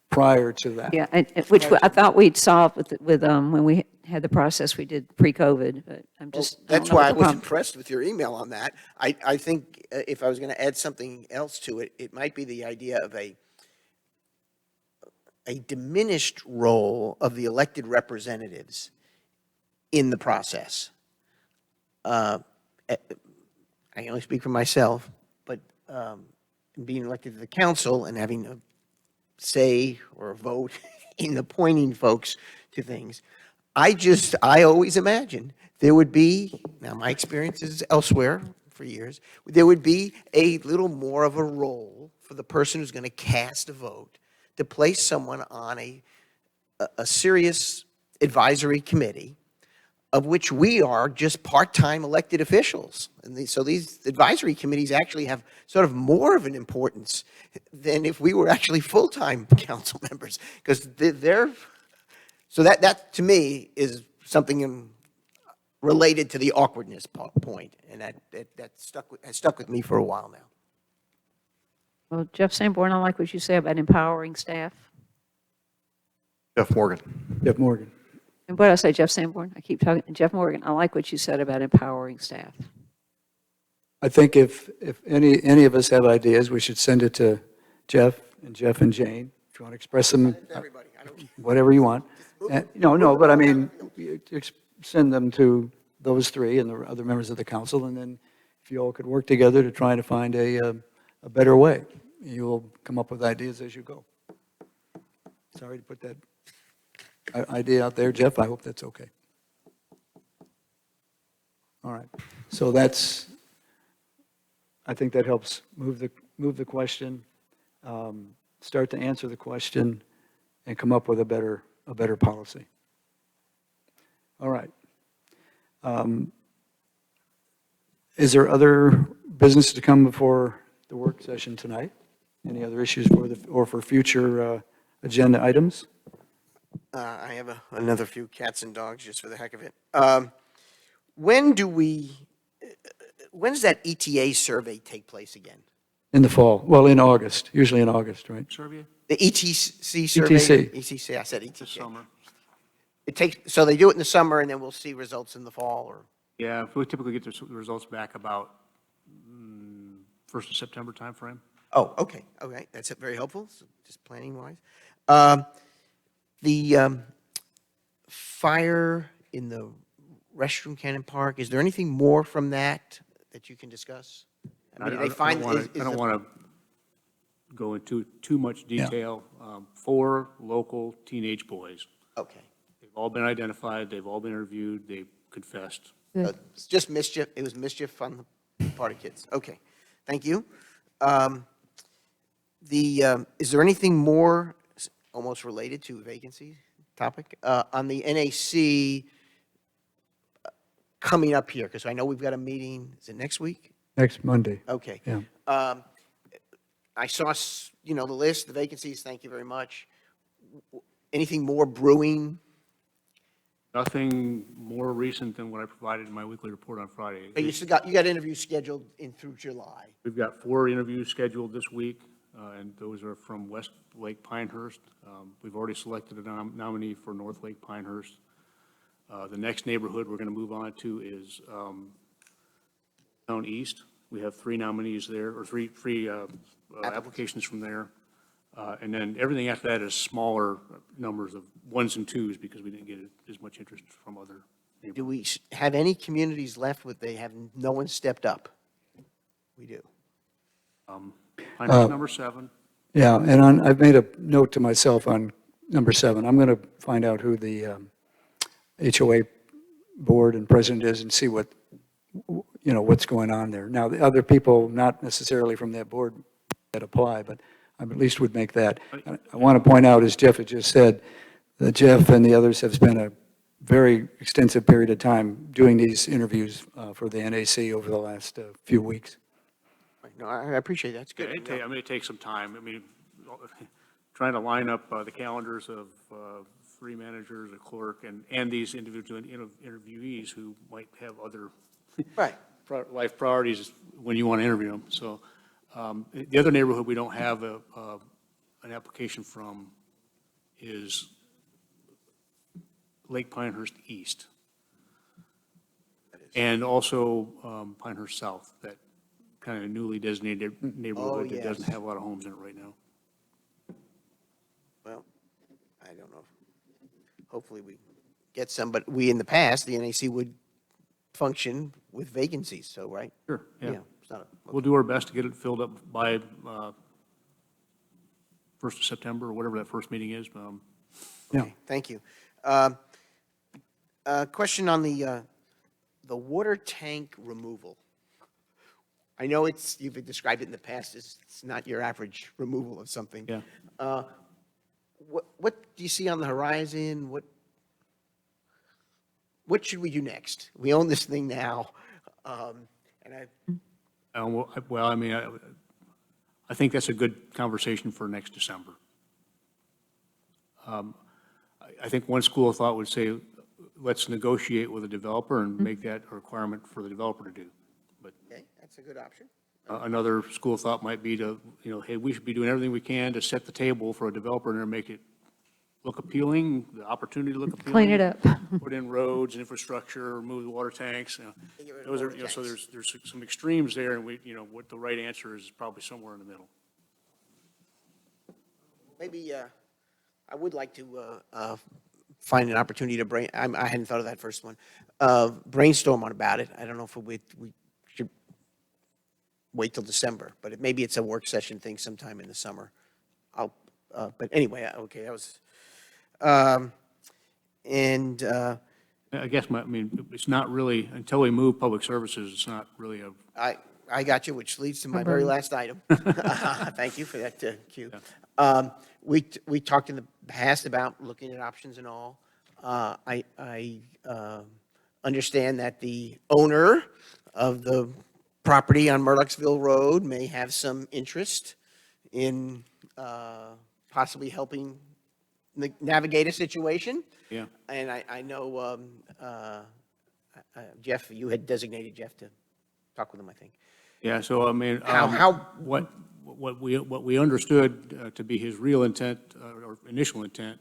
prior to that. Yeah, which I thought we'd solved with when we had the process we did pre-COVID, but I'm Well, just. that's don't know why what I the was problem- impressed with your email on that. I think if I was going to add something else to it, it might be the idea of a diminished role of the elected representatives in the process. I can only speak for myself, but being elected to the council and having a say or a vote in appointing folks to things, I always imagined there would be, now my experience is elsewhere for years, there would be a little more of a role for the person who's going to cast a vote to place someone on a serious advisory committee of which we are just part-time elected officials. And so these advisory committees actually have sort of more of an importance than if we were actually full-time council members, because so that to me is something related to the awkwardness point, and that has stuck with me for a while now. Well, Jeff Sanborn, I like what you say about empowering staff. Jeff Morgan. Jeff Morgan. And what did I say, Jeff Sanborn? I keep talking, Jeff Morgan, I like what you said about empowering staff. I think if any of us have ideas, we should send it to Jeff and Jane. If you want to express them, Everybody, I don't. whatever you want. No, but I mean, send them to those three and the other members of the council, and then if you all could work together to try to find a better way, you will come up with ideas as you go. Sorry to put that idea out there, Jeff. I hope that's okay. All right. So I think that helps move the question, start to answer the question, and come up with a better policy. All right. Is there other business to come before the work session tonight? Any other issues for future agenda items? I have another few cats and dogs just for the heck of it. When's that ETA survey take place again? In the fall. Well, in August, usually in August, right? Serbia? The ETC survey? ETC. ETC, I said ETC. This summer. So they do it in the summer and then we'll see results in the fall, or? Yeah, we typically get the results back about 1st of September timeframe. Oh, okay, that's very helpful, so just planning wise. The fire in the restroom Cannon Park, is there anything more from that you can discuss? I mean, I don't want to go into too much detail. 4 local teenage boys. Okay. They've all been identified, they've all been interviewed, they've confessed. It's just mischief, it was mischief on the part of kids. Okay, thank you. Is there anything more almost related to vacancy topic on the NAC coming up here? Because I know we've got a meeting, is it next week? Next Monday. Okay. Yeah. I saw, the list, the vacancies, thank you very much. Anything more brewing? Nothing more recent than what I provided in my weekly report on Friday. You got interviews scheduled through July. We've got 4 interviews scheduled this week, and those are from West Lake Pinehurst. We've already selected a nominee for North Lake Pinehurst. The next neighborhood we're going to move on to is Town East. We have 3 nominees there, or three applications from there. And then everything after that is smaller numbers of 1s and 2s because we didn't get as much interest from other neighborhoods. Do we have any communities left where no one stepped up? We do. Pinehurst number 7. Yeah, and I've made a note to myself on number 7. I'm going to find out who the HOA board and president is and see what's going on there. Now, the other people, not necessarily from that board that apply, but I at least would make that. I want to point out, as Jeff had just said, that Jeff and the others have spent a very extensive period of time doing these interviews for the NAC over the last few weeks. No, I appreciate that. It's good. It takes some time. I mean, trying to line up the calendars of 3 managers, a clerk, and these individual interviewees who might have other Right. life priorities when you want to interview them. So the other neighborhood we don't have an application from is Lake Pinehurst East. And also Pinehurst South, that kind of newly designated neighborhood that doesn't yes. have a lot of homes in it right now. Well, I don't know. Hopefully we get some, but we, in the past, the NAC would function with vacancies, so, right? Sure, yeah. It's not We'll do our best to get it filled up by 1st of September, or whatever that first meeting is. Okay, thank you. Question on the water tank removal. I know you've described it in the past as it's not your average removal of something. Yeah. What do you see on the horizon? What should we do next? We own this thing now, and Well, I mean, I think that's a good conversation for next December. I think one school of thought would say, let's negotiate with the developer and make that a requirement for the developer to do. But okay, that's a good option. another school of thought might be to, hey, we should be doing everything we can to set the table for a developer and make it look appealing, the opportunity to look appealing. Clean it up. Put in roads and infrastructure, remove the water tanks. Get rid of Those are, water so tanks. there's some extremes there, and what the right answer is probably somewhere in the middle. Maybe I would like to find an opportunity to I hadn't thought of that first one. Brainstorm about it. I don't know if we should wait till December, but maybe it's a work session thing sometime in the summer. But anyway, okay, that was, and I guess it's not really, until we move public services, it's not really I got you, which leads to my very last item. Thank you for that cue. We talked in the past about looking at options and all. I understand that the owner of the property on Murdochsville Road may have some interest in possibly helping navigate a situation. Yeah. And I know, Jeff, you had designated Jeff to talk with him, I think. Yeah, so I mean, How- what we understood to be his real intent, or initial intent,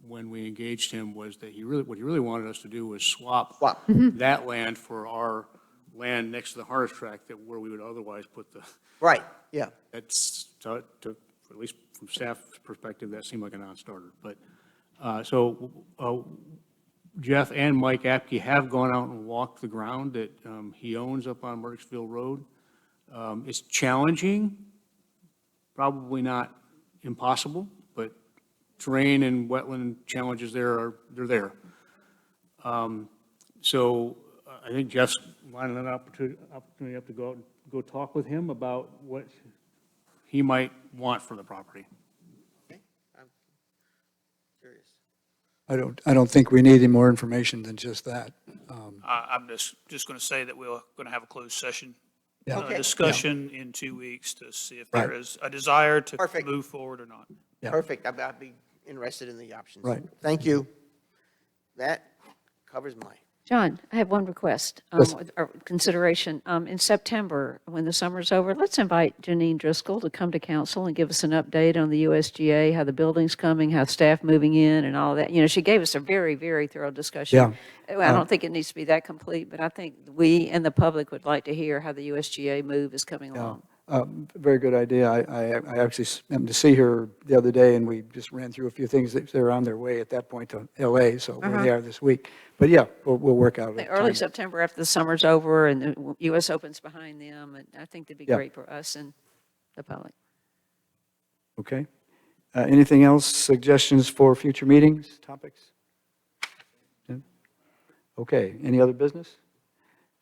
when we engaged him, was that what he really wanted us to do was swap that land for our land next to the harness track, where we would otherwise put the, Right, yeah. that's, at least from staff's perspective, that seemed like a non-starter. But, so Jeff and Mike Apke have gone out and walked the ground that he owns up on Murdochsville Road. It's challenging, probably not impossible, but terrain and wetland challenges they're there. So I think Jeff's lining an opportunity up to go talk with him about what he might want for the property. Okay, I'm curious. I don't think we need any more information than just that. I'm just going to say that we're going to have a closed session Yeah. Okay. discussion in 2 weeks to see if Right. there is a desire to Perfect. move forward or not. Yeah. Perfect, I'd be interested in the options. Right. Thank you. That covers mine. John, I have one request, Yes. or consideration. In September, when the summer's over, let's invite Janine Driscoll to come to council and give us an update on the USGA, how the building's coming, how staff moving in and all that. She gave us a very, very thorough discussion. Yeah. I don't think it needs to be that complete, but I think we and the public would like to hear how the USGA move is coming along. Very good idea. I actually happened to see her the other day, and we just ran through a few things that they're on their way at that point to LA, so where they are this week. But yeah, we'll work out. a Early time. September, after the summer's over and the US Open's behind them, and I think that'd be Yeah. great for us and the public. Okay. Anything else, suggestions for future meetings, topics? No? Okay, any other business?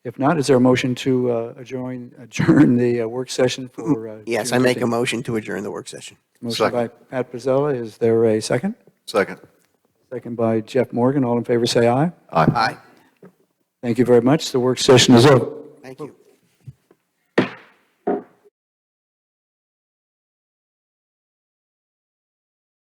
If not, is there a motion to adjourn the work session for? Yes, June I make a 15th? motion to adjourn the work session. Motion by Pat Pizzella, is there a second? Second. Second by Jeff Morgan, all in favor say aye. Aye. Aye, Thank you very much, the work session is over. thank you.